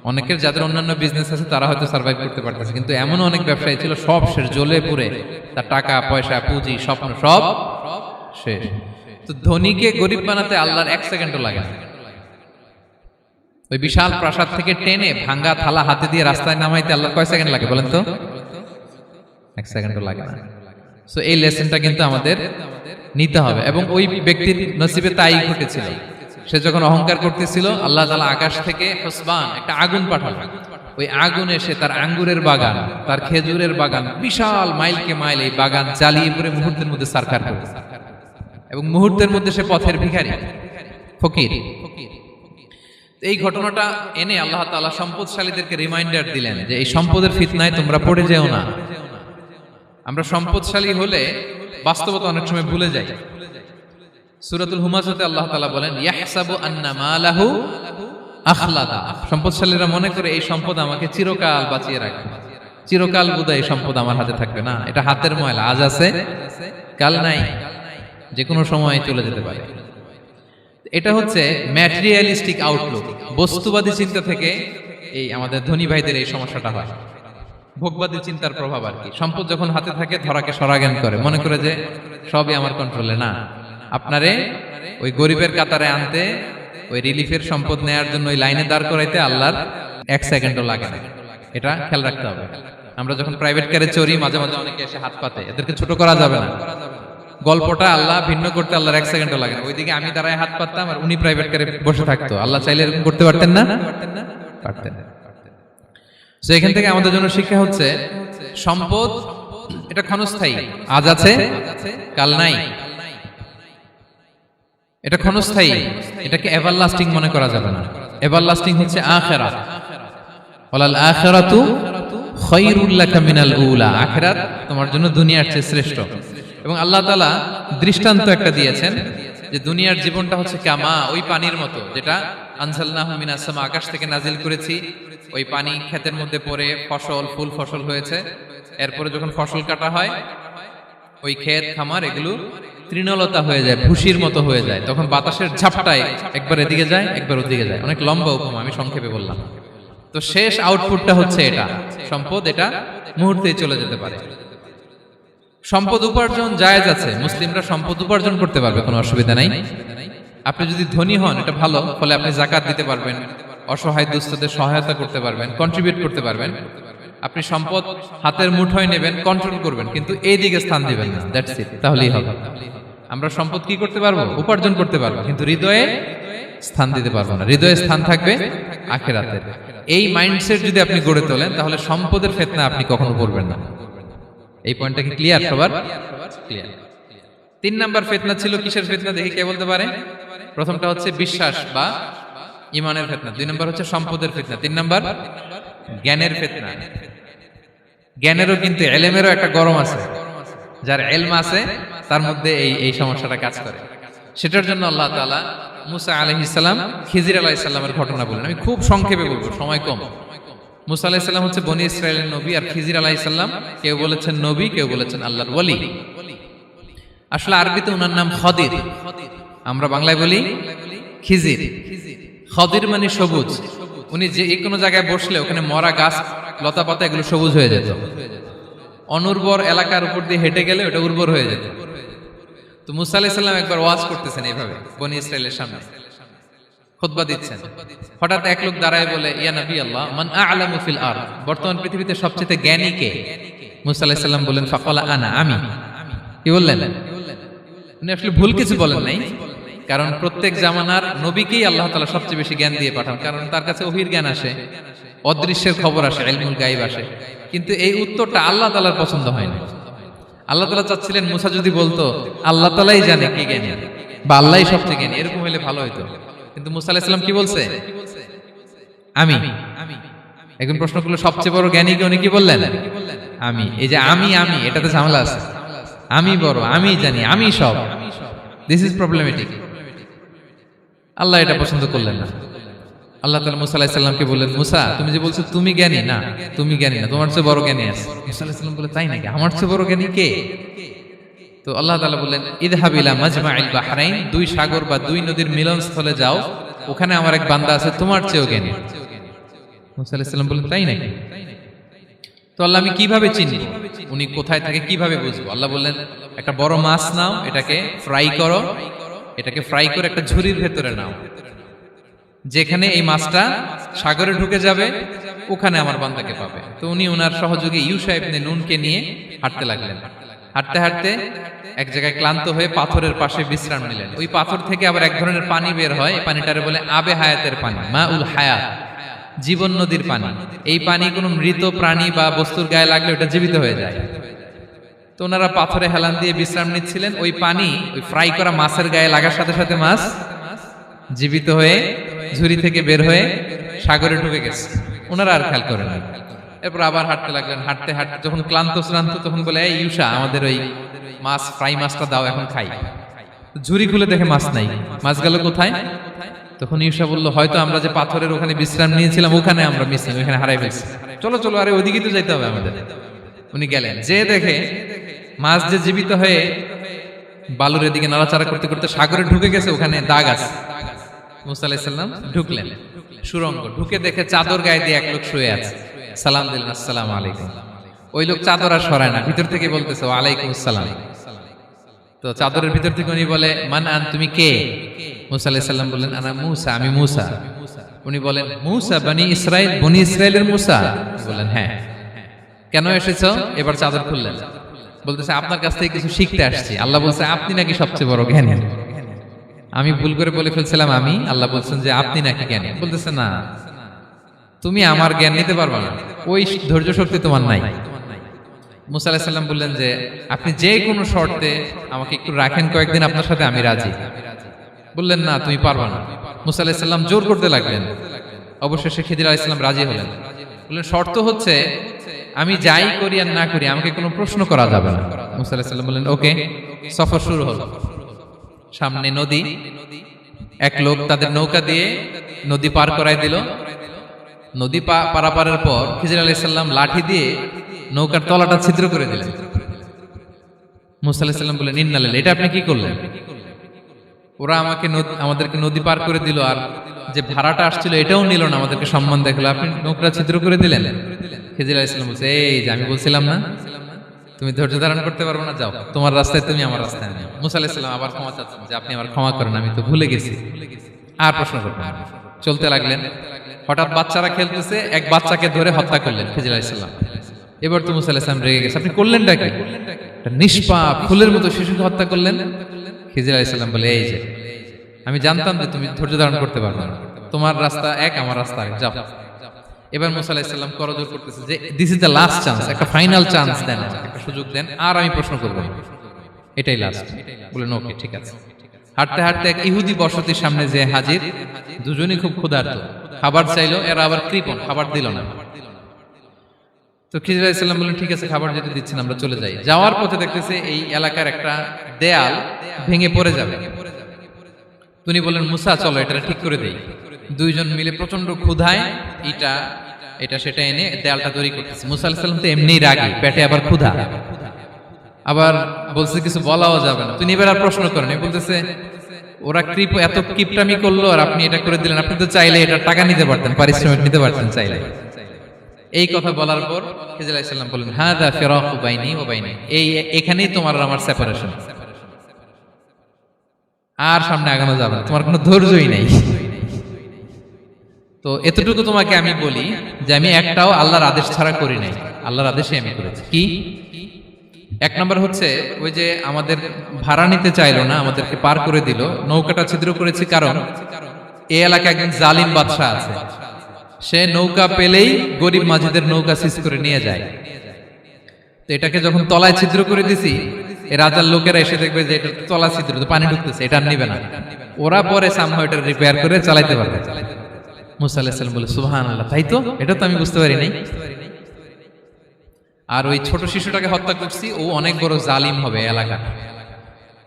অনেকের যাদের অন্যান্য বিজনেস আছে তারা হয়তো সার্ভাইভ করতে পারতেছে, কিন্তু এমন অনেক ব্যবসায়ী ছিল সব শেষ, জ্বলে পুড়ে তার টাকা পয়সা পুঁজি স্বপ্ন সব শেষ। তো ধনীকে গরিব বানাতে আল্লাহর 1 সেকেন্ডও লাগে না। ওই বিশাল প্রাসাদ থেকে টেনে ভাঙ্গা থালা হাতে দিয়ে রাস্তায় নামাইতে আল্লাহর কয় সেকেন্ড লাগে বলেন তো? 1 সেকেন্ডও লাগে না। সো এই লেসনটা কিন্তু আমাদের নিতে হবে। এবং ওই ব্যক্তির নসিবে তাই ঘটেছিল, সে যখন অহংকার করতেছিল আল্লাহ তাআলা আকাশ থেকে হুসবান একটা আগুন পাঠালেন। ওই আগুন এসে তার আঙ্গুরের বাগান, তার খেজুরের বাগান, বিশাল মাইলকে মাইল এই বাগান জ্বালিয়ে পুরো মুহূর্তের মধ্যে সারখার করে, এবং মুহূর্তের মধ্যে সে পথের ভিখারি, ফকির। এই ঘটনাটা এনে আল্লাহ তাআলা সম্পদশালীদেরকে রিমাইন্ডার দিলেন যে এই সম্পদের ফিতনায় তোমরা পড়ে যেও না। আমরা সম্পদশালী হলে বাস্তবতা অনেক সময় ভুলে যাই। সূরাতুল হুমাজাতে আল্লাহ তাআলা বলেন ইয়াহসাবু আন্না মালাহু আখলাদা, সম্পদশালীরা মনে করে এই সম্পদ আমাকে চিরকাল বাঁচিয়ে রাখবে, চিরকাল বোধহয় এই সম্পদ আমার হাতে থাকবে। না, এটা হাতের ময়লা, আজ আছে কাল নাই, যে কোনো সময় চলে যেতে পারে। এটা হচ্ছে ম্যাটেরিয়ালিস্টিক আউটলুক, বস্তুবাদী চিন্তা থেকে এই আমাদের ধনী ভাইদের এই সমস্যাটা হয়, ভোগবাদী চিন্তার প্রভাব আর কি। সম্পদ যখন হাতে থাকে ধরাকে সরাজ্ঞান করে, মনে করে যে সবই আমার কন্ট্রোলে। না, আপনারে ওই গরিবের কাতারে আনতে, ওই রিলিফের সম্পদ নেয়ার জন্য ওই লাইনে দাঁড় করাইতে আল্লাহর 1 সেকেন্ডও লাগে না। এটা খেয়াল রাখতে হবে। আমরা যখন প্রাইভেট কারে চড়ি, মাঝে মাঝে অনেকে এসে হাত পাতে, এদেরকে ছোট করা যাবে না। গল্পটা আল্লাহ ভিন্ন করতে আল্লাহর 1 সেকেন্ডও লাগে না। ওইদিকে আমি দাঁড়ায় হাত পাততাম আর উনি প্রাইভেট কারে বসে থাকতো। আল্লাহ চাইলে এরকম করতে পারতেন না? পারতেন। তো এখান থেকে আমাদের জন্য শিক্ষা হচ্ছে সম্পদ এটা ক্ষণস্থায়ী, আজ আছে কাল নাই, এটা ক্ষণস্থায়ী, এটাকে এভারলাস্টিং মনে করা যাবে না। এভারলাস্টিং হচ্ছে আখিরাত। ওয়ালাল আখিরাতু খায়রুল লাকা মিনাল উলা, আখিরাত তোমার জন্য দুনিয়ার চেয়ে শ্রেষ্ঠ। এবং আল্লাহ তাআলা দৃষ্টান্ত একটা দিয়েছেন যে দুনিয়ার জীবনটা হচ্ছে কামা, ওই পানির মতো যেটা আনজালনাহু মিনাস সামা, আকাশ থেকে নাজিল করেছি। ওই পানি ক্ষেতের মধ্যে পড়ে ফসল, ফুল ফসল হয়েছে। এরপরে যখন ফসল কাটা হয়, ওই ক্ষেত খামার এগুলো তৃণলতা হয়ে যায়, ভুসির মতো হয়ে যায়। তখন বাতাসের ঝাপটায় একবার এদিকে যায়, একবার ওদিকে যায়। অনেক লম্বা উপমা, আমি সংক্ষেপে বললাম। তো শেষ আউটপুটটা হচ্ছে এটা, সম্পদ এটা মুহূর্তেই চলে যেতে পারে। সম্পদ উপার্জন জায়েজ আছে, মুসলিমরা সম্পদ উপার্জন করতে পারবে, কোনো অসুবিধা নাই। আপনি যদি ধনী হন এটা ভালো, ফলে আপনি যাকাত দিতে পারবেন, অসহায় দুস্থদের সহায়তা করতে পারবেন, কন্ট্রিবিউট করতে পারবেন। আপনি সম্পদ হাতের মুঠোয় নেবেন, কন্ট্রোল করবেন, কিন্তু এই দিকে স্থান দিবেন না, দ্যাটস ইট, তাহলেই হবে। আমরা সম্পদ কি করতে পারবো? উপার্জন করতে পারবো, কিন্তু হৃদয়ে স্থান দিতে পারবো না। হৃদয়ে স্থান থাকবে আখিরাতের। এই মাইন্ডসেট যদি আপনি গড়ে তোলেন, তাহলে সম্পদের ফিতনা আপনি কখনো পড়বেন না। এই পয়েন্টটা কি ক্লিয়ার সবার? ক্লিয়ার। 3 নাম্বার ফিতনা ছিল কিসের ফিতনা দেখি কে বলতে পারে? প্রথমটা হচ্ছে বিশ্বাস বা ঈমানের ফিতনা, 2 নাম্বার হচ্ছে সম্পদের ফিতনা, 3 নাম্বার জ্ঞানের ফিতনা। জ্ঞানেরও কিন্তু ইলমেরও একটা গরম আছে, যার ইলম আছে তার মধ্যে এই সমস্যাটা কাজ করে। সেটার জন্য আল্লাহ তাআলা মুসা আলাইহিস সালাম, খিজির আলাইহিস সালামের ঘটনা বলেন। আমি খুব সংক্ষেপে বলবো, সময় কম। মুসা আলাইহিস সালাম হচ্ছে বনি ইসরাইলের নবী, আর খিজির আলাইহিস সালাম কেউ বলেছেন নবী, কেউ বলেছেন আল্লাহর ওলি। আসলে আরবিতে ওনার নাম খদির, আমরা বাংলায় বলি খিজির। খদির মানে সবুজ। উনি যে কোনো জায়গায় বসলে ওখানে মরা গাছ, লতা পাতা এগুলো সবুজ হয়ে যেত। অনুর্বর এলাকার উপর দিয়ে হেঁটে গেলে ওটা উর্বর হয়ে যেত। তো মুসা আলাইহিস সালাম একবার ওয়াজ করতেছেন এইভাবে বনি ইসরাইলের সামনে। খুতবা দিচ্ছেন, হঠাৎ এক লোক দাঁড়ায় বলে, ইয়া নবী আল্লাহ, মান আ'লামু ফিল আরদ, বর্তমান পৃথিবীতে সবচেয়ে জ্ঞানী কে? মুসা আলাইহিস সালাম বললেন, ফাকালা আনা, আমি। কি বললেন? উনি আসলে ভুল কিছু বলেন নাই, কারণ প্রত্যেক জামানার নবীকেই আল্লাহ তাআলা সবচেয়ে বেশি জ্ঞান দিয়ে পাঠান, কারণ তার কাছে ওহীর জ্ঞান আসে, অদৃশ্যের খবর আসে, ইলমুল গায়ব আসে। কিন্তু এই উত্তরটা আল্লাহ তাআলার পছন্দ হয় না। আল্লাহ তাআলা চাচ্ছিলেন মুসা যদি বলতো আল্লাহ তাআলাই জানে কে জ্ঞানী বা আল্লাহই সবচেয়ে জ্ঞানী, এরকম হলে ভালো হতো। কিন্তু মুসা আলাইহিস সালাম কি বলছে? আমি। একজন প্রশ্ন করলো, সবচেয়ে বড় জ্ঞানী কে? উনি কি বললেন? আমি। এই যে আমি এটাতে ঝামেলা আছে। আমি বড়, আমি জানি, আমি সব, দিস ইজ প্রবলেমেটিক। আল্লাহ এটা পছন্দ করলেন না। আল্লাহ তাআলা মুসা আলাইহিস সালামকে বললেন, মুসা তুমি যে বলছো তুমি জ্ঞানী, না তুমি জ্ঞানী না, তোমার চেয়ে বড় জ্ঞানী আছে। মুসা আলাইহিস সালাম বলে, তাই নাকি? আমার চেয়ে বড় জ্ঞানী কে? তো আল্লাহ তাআলা বললেন, ইযহাব ইলা মাজমাইল বাহরাইন, দুই সাগর বা দুই নদীর মিলনস্থলে যাও, ওখানে আমার এক বান্দা আছে তোমার চেয়েও জ্ঞানী। মুসা আলাইহিস সালাম বললেন, তাই নাকি? তো আল্লাহ, আমি কিভাবে চিনি উনি কোথায় থাকে, কিভাবে বুঝবো? আল্লাহ বললেন, একটা বড় মাছ নাও, এটাকে ফ্রাই করো, এটাকে ফ্রাই করে একটা ঝুড়ির ভেতরে নাও, যেখানে এই মাছটা সাগরে ঢুকে যাবে ওখানে আমার বান্দাকে পাবে। তো উনি ওনার সহযোগী ইউশা ইবনে নুনকে নিয়ে হাঁটতে লাগলেন। হাঁটতে হাঁটতে এক জায়গায় ক্লান্ত হয়ে পাথরের পাশে বিশ্রাম নিলেন। ওই পাথর থেকে আবার এক ধরনের পানি বের হয়, এই পানিটারে বলে আবে হায়াতের পানি, মাউল হায়াত, জীবন নদীর পানি। এই পানি কোনো মৃত প্রাণী বা বস্তুর গায়ে লাগলে ওটা জীবিত হয়ে যায়। তো ওনারা পাথরে হেলান দিয়ে বিশ্রাম নিচ্ছিলেন, ওই পানি ওই ফ্রাই করা মাছের গায়ে লাগার সাথে সাথে মাছ জীবিত হয়ে ঝুড়ি থেকে বের হয়ে সাগরে ঢুকে গেছে। ওনারা আর খেয়াল করেন না। এরপর আবার হাঁটতে লাগলেন। হাঁটতে হাঁটতে যখন ক্লান্ত শ্রান্ত, তখন বলে, এই ইউশা, আমাদের ওই মাছ ফ্রাই মাছটা দাও, এখন খাই। ঝুড়ি খুলে দেখে মাছ নাই। মাছ গেল কোথায়? তখন ইউশা বলল, হয়তো আমরা যে পাথরের ওখানে বিশ্রাম নিয়েছিলাম ওখানে আমরা মিসিং, ওখানে হারাই ফেলছি। চলো চলো, আরে ওইদিকে তো যাইতে হবে আমাদের। উনি গেলেন, যে দেখে মাছ যে জীবিত হয়ে বালুর এদিকে নাড়াচাড়া করতে করতে সাগরে ঢুকে গেছে, ওখানে দাগ আছে। মুসা আলাইহিস সালাম ঢুকলেন সুরঙ্গ, ঢুকে দেখে চাদর গায়ে দিয়ে এক লোক শুয়ে আছে। সালাম দিলেন, আসসালামু আলাইকুম। ওই লোক চাদর আর সরায় না, ভিতর থেকে বলতেছে, ওয়ালাইকুম আসসালাম। তো চাদরের ভিতর থেকে উনি বলে, মান আন, তুমি কে? মুসা আলাইহিস সালাম বললেন, আনা মুসা, আমি মুসা। উনি বলেন, মুসা বনি ইসরাইল, বনি ইসরাইলের মুসা? বললেন, হ্যাঁ। কেন এসেছো? এবার চাদর খুললেন। বলতেছে, আপনার কাছ থেকে কিছু শিখতে আসছি। আল্লাহ বলছে, আপনি নাকি সবচেয়ে বড় জ্ঞানী। আমি ভুল করে বলে ফেলছিলাম আমি, আল্লাহ বলছেন যে আপনি নাকি জ্ঞানী। বলতেছে, না, তুমি আমার জ্ঞান নিতে পারবে না, ওই ধৈর্য শক্তি তোমার নাই। মুসা আলাইহিস সালাম বললেন যে, আপনি যে কোনো শর্তে আমাকে একটু রাখেন কয়েকদিন আপনার সাথে, আমি রাজি। বললেন, না, তুমি পারবে না। মুসা আলাইহিস সালাম জোর করতে লাগলেন। অবশেষে খিদির আলাইহিস সালাম রাজি হলেন। বললেন, শর্ত হচ্ছে আমি যাই করি আর না করি আমাকে কোনো প্রশ্ন করা যাবে না। মুসা আলাইহিস সালাম বললেন, ওকে। সফর শুরু হলো। সামনে নদী, এক লোক তাদের নৌকা দিয়ে নদী পার করাই দিল। নদী পারাপারের পর খিজির আলাইহিস সালাম লাঠি দিয়ে নৌকার তলাটা ছিদ্র করে দিলেন। মুসা আলাইহিস সালাম বললেন, ইন্না লিল্লাহি, এটা আপনি কি করলেন? ওরা আমাদেরকে নদী পার করে দিল, আর যে ভাড়াটা আসছিল এটাও নিল না, আমাদেরকে সম্মান দেখালো, আপনি নৌকা ছিদ্র করে দিলেন। খিজির আলাইহিস সালাম বলছে, এই যে আমি বলছিলাম না তুমি ধৈর্য ধারণ করতে পারবে না, যাও, তোমার রাস্তায় তুমি, আমার রাস্তায় আমি। মুসা আলাইহিস সালাম আবার ক্ষমা চাচ্ছেন যে, আপনি আমার ক্ষমা করেন, আমি তো ভুলে গেছি, আর প্রশ্ন করবেন না। চলতে লাগলেন। হঠাৎ বাচ্চারা খেলতেছে, এক বাচ্চাকে ধরে হত্যা করলেন খিজির আলাইহিস সালাম। এবার তো মুসা আলাইহিস সালাম রেগে গেছে, আপনি করলেনটা কি? একটা নিষ্পাপ ফুলের মতো শিশুকে হত্যা করলেন। খিজির আলাইহিস সালাম বলে, এই যে আমি জানতাম যে তুমি ধৈর্য ধারণ করতে পারবে না, তোমার রাস্তা এক, আমার রাস্তা এক, যাও। এবার মুসা আলাইহিস সালাম করজোর করতেছে যে, this is the last chance, একটা ফাইনাল চান্স দেন, একটা সুযোগ দেন, আর আমি প্রশ্ন করব না, এটাই লাস্ট। বলেন, ওকে, ঠিক আছে। হাঁটতে হাঁটতে এক ইহুদি বসতির সামনে যে হাজির, দুজনই খুব ক্ষুধার্ত, খাবার চাইলো, এরা আবার কৃপণ, খাবার দিল না। তো খিজির আলাইহিস সালাম বললেন, ঠিক আছে, খাবার যেতে দিচ্ছেন, আমরা চলে যাই। যাওয়ার পথে দেখতেছে এই এলাকার একটা দেয়াল ভেঙে পড়ে যাবে। তিনি বললেন, মুসা চলো এটা ঠিক করে দেই। দুইজন মিলে প্রচন্ড ক্ষুধায় এটা সেটা এনে দেয়ালটা তৈরি করতেছে। মুসা আলাইহিস সালাম তো এমনিই রাগী, পেটে আবার ক্ষুধা, আবার বলছে কিছু বলাও যাবে না। তিনি এবার আর প্রশ্ন করেন, বলতেছে, ওরা এত কিপটামি করলো আর আপনি এটা করে দিলেন, আপনি তো চাইলে এটা টাকা নিতে পারতেন, পারিশ্রমিক নিতে পারতেন চাইলে। এই কথা বলার পর খিজির আলাইহিস সালাম বললেন, হাদা ফিরাকু বাইনি ওয়া বাইনি, এখানেই তোমার আর আমার সেপারেশন, আর সামনে আগানো যাবে না, তোমার কোনো ধৈর্যই নাই। তো এতটুকু তোমাকে আমি বলি যে আমি একটাও আল্লাহর আদেশ ছাড়া করি নাই, আল্লাহর আদেশে আমি করেছি। কি? এক নম্বর হচ্ছে ওই যে আমাদের ভাড়া নিতে চাইলো না, আমাদেরকে পার করে দিল, নৌকাটা ছিদ্র করেছি কারণ এই এলাকায় একজন জালিম বাদশা আছে, সে নৌকা পেলেই গরিব মাঝিদের নৌকা সিজ করে নিয়ে যায়। তো এটাকে যখন তলায় ছিদ্র করে দিছি, এই রাজার লোকেরা এসে দেখবে যে এটা তলা ছিদ্র, তো পানি ঢুকতেছে, এটা আর নিবে না। ওরা পরে সামহাও এটা রিপেয়ার করে চালাইতে পারবে। মুসা আলাইহিস সালাম বলে সুবহানাল্লাহ, তাই তো, এটা তো আমি বুঝতে পারি নাই। আর ওই ছোট শিশুটাকে হত্যা করছি, ও অনেক বড় জালিম হবে এলাকা,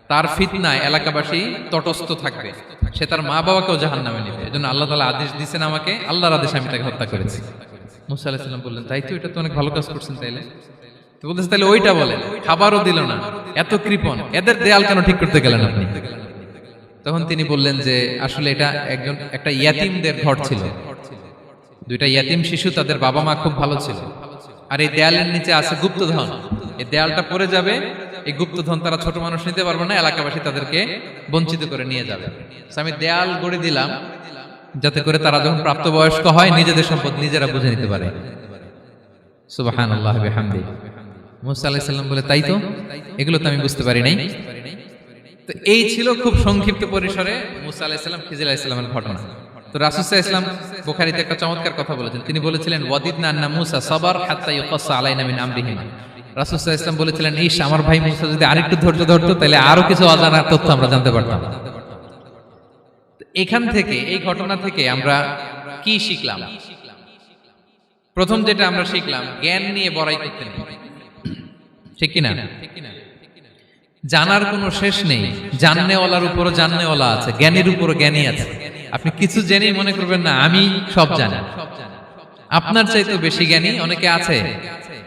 তার ফিতনায় এলাকাবাসী তটস্থ থাকবে, সে তার মা বাবাকেও জাহান্নামে নেবে। এজন্য আল্লাহ তাআলা আদেশ দিয়েছেন আমাকে, আল্লাহর আদেশে আমি তাকে হত্যা করেছি। মুসা আলাইহিস সালাম বললেন তাই তো, এটা তো অনেক ভালো কাজ করছেন। তাইলে তো বলতেছে তাহলে ওইটা বলেন, খাবারও দিল না, এত কৃপণ, এদের দেয়াল কেন ঠিক করতে গেলেন আপনি? তখন তিনি বললেন যে আসলে এটা একটা ইয়াতিমদের ঘর ছিল, দুইটা ইয়াতিম শিশু, তাদের বাবা মা খুব ভালো ছিল, আর এই দেয়ালের নিচে আছে গুপ্তধন, এই দেয়ালটা পড়ে যাবে, এই গুপ্তধন তারা ছোট মানুষ নিতে পারবে না, এলাকাবাসী তাদেরকে বঞ্চিত করে নিয়ে যাবে। আমি দেয়াল গড়ে দিলাম যাতে করে তারা যখন প্রাপ্তবয়স্ক হয় নিজেদের সম্পদ নিজেরা বুঝে নিতে পারে। সুবহানাল্লাহ বিহামদিহি। মুসা আলাইহিস সালাম বলে তাই তো, এগুলো তো আমি বুঝতে পারি নাই। তো এই ছিল খুব সংক্ষিপ্ত পরিসরে মুসা আলাইহিস সালাম খিজির আলাইহিস সালামের ঘটনা। তো রাসূল সাল্লাল্লাহু আলাইহি ওয়াসাল্লাম বুখারীতে একটা চমৎকার কথা বলেছেন, তিনি বলেছিলেন ওয়াদিদনা আন্না মুসা সাবার হাত্তা ইউকাসসা আলাইনা মিন আমরিহিমা। রাসূল সাল্লাল্লাহু আলাইহি ওয়াসাল্লাম বলেছিলেন ইস, আমার ভাই মুসা যদি আরেকটু ধৈর্য ধরতো তাহলে আরো কিছু অজানা তথ্য আমরা জানতে পারতাম। এখান থেকে, এই ঘটনা থেকে আমরা কি শিখলাম? প্রথম যেটা আমরা শিখলাম, জ্ঞান নিয়ে বড়াই করতে নেই, ঠিক কিনা? জানার কোনো শেষ নেই, জাননেওয়ালার উপরও জাননেওয়ালা আছে, জ্ঞানীর উপরও জ্ঞানী আছে। আপনি কিছু জেনেই মনে করবেন না আমি সব জানি। আপনার চাইতেও বেশি জ্ঞানী অনেকে আছে,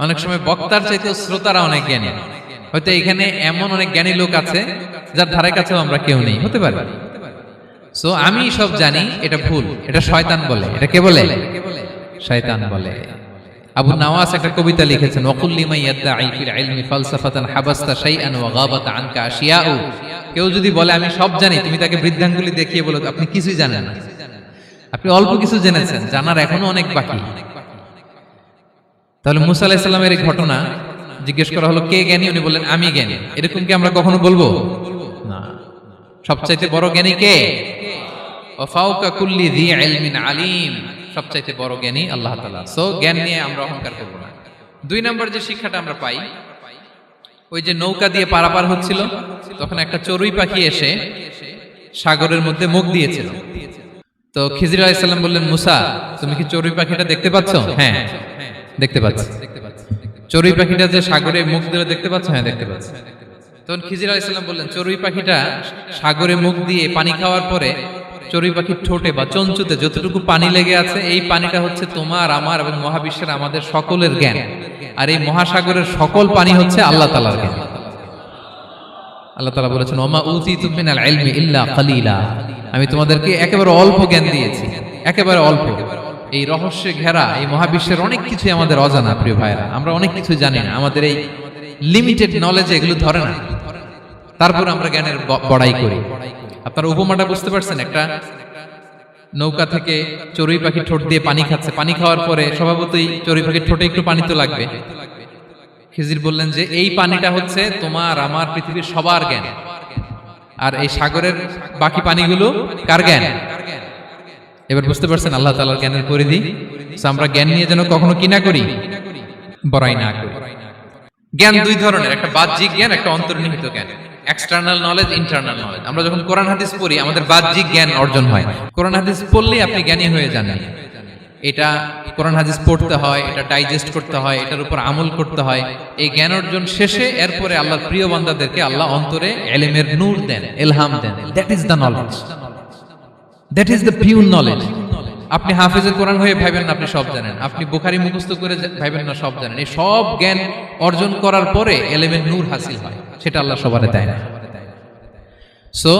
অনেক সময় বক্তার চাইতেও শ্রোতারা অনেক জ্ঞানী। হয়তো এখানে এমন অনেক জ্ঞানী লোক আছে যার ধারে কাছেও আমরা কেউ নেই, হতে পারে। সো আমি সব জানি, এটা ভুল, এটা শয়তান বলে। এটা কে বলে? শয়তান বলে। আবু নাওয়াস একটা কবিতা লিখেছেন, ওয়াকুল লিমান ইয়াদদাঈ ফিল ইলমি ফালসাফাতান হাবাসতা শাইআন ওয়া গাবাত আনকা আশিয়াউ। কেউ যদি বলে আমি সব জানি, তুমি তাকে বৃদ্ধাঙ্গুলি দেখিয়ে বলো আপনি কিছুই জানেন না, আপনি অল্প কিছু জেনেছেন, জানার এখনো অনেক বাকি। তাহলে মুসা আলাইহিস সালামের এই ঘটনা জিজ্ঞেস করা হলো কে জ্ঞানী, উনি বললেন আমি জ্ঞানী। এরকম কি আমরা কখনো বলবো? না। সবচাইতে বড় জ্ঞানী কে? ওয়া ফাওকা কুল্লি যী ইলমিন আলিম। সবচাইতে বড় জ্ঞানী আল্লাহ তাআলা। সো জ্ঞান নিয়ে আমরা অহংকার করব না। দুই নম্বর যে শিক্ষাটা আমরা পাই, ওই যে নৌকা দিয়ে পারাপার হচ্ছিল, তখন একটা চড়ুই পাখি এসে সাগরের মধ্যে মুখ দিয়েছিল। তো খিজির আলাইহিস সালাম বললেন মুসা, তুমি কি চড়ুই পাখিটা দেখতে পাচ্ছ? হ্যাঁ দেখতে পাচ্ছি। চড়ুই পাখিটা যে সাগরে মুখ দিলে দেখতে পাচ্ছ? হ্যাঁ দেখতে পাচ্ছি। তখন খিজির আলাইহিস সালাম বললেন চড়ুই পাখিটা সাগরে মুখ দিয়ে পানি খাওয়ার পরে চড়ুই পাখির ঠোঁটে বা চঞ্চুতে যতটুকু পানি লেগে আছে, এই পানিটা হচ্ছে তোমার, আমার এবং মহাবিশ্বের আমাদের সকলের জ্ঞান। আর এই মহাসাগরের সকল পানি হচ্ছে আল্লাহ তাআলার জ্ঞান। আল্লাহ তাআলা বলেছেন ওমা উতিতুম মিনাল ইলমি ইল্লা কালিলা। আমি তোমাদেরকে একেবারে অল্প জ্ঞান দিয়েছি, একেবারে অল্প। এই রহস্যে ঘেরা এই মহাবিশ্বের অনেক কিছুই আমাদের অজানা। প্রিয় ভাইরা, আমরা অনেক কিছু জানি না, আমাদের এই লিমিটেড নলেজে এগুলো ধরে না, তারপর আমরা জ্ঞানের বড়াই করি। আপনারা উপমাটা বুঝতে পারছেন? একটা নৌকা থেকে চড়ুই পাখি ঠোঁট দিয়ে পানি খাচ্ছে, পানি খাওয়ার পরে স্বভাবতই চড়ুই পাখির ঠোঁটে একটু পানি তো লাগবে। খিজির বললেন যে এই পানিটা হচ্ছে তোমার, আমার, পৃথিবীর সবার জ্ঞান, আর এই সাগরের বাকি পানিগুলো কার জ্ঞান? এবার বুঝতে পারছেন আল্লাহ তাআলার জ্ঞানের পরিধি। আমরা জ্ঞান নিয়ে যেন কখনো কি না করি, বড়াই না করি। জ্ঞান দুই ধরনের, একটা বাহ্যিক জ্ঞান, একটা অন্তর্নিহিত জ্ঞান। External knowledge, internal knowledge. আমরা যখন কোরআন হাদিস পড়ি আমাদের বাহ্যিক জ্ঞান অর্জন হয়। কোরআন হাদিস পড়লেই আপনি জ্ঞানী হয়ে যান। এটা কোরআন হাদিস পড়তে হয়, এটা ডাইজেস্ট করতে হয়, এটার উপর আমল করতে হয়। এই জ্ঞান অর্জন শেষে এরপরে আল্লাহর প্রিয় বান্দাদেরকে আল্লাহ অন্তরে ইলমের নূর দেন, ইলহাম দেন। That is the knowledge, that is the pure knowledge. আপনি হাফেজে কোরআন হয়ে ভাবেন না আপনি সব জানেন, আপনি বুখারী মুখস্থ করে ভাবেন না সব জানেন। এই সব জ্ঞান অর্জন করার পরে ইলমের নূর হাসিল হয়, সেটা আল্লাহ সবারে দেয় না। সো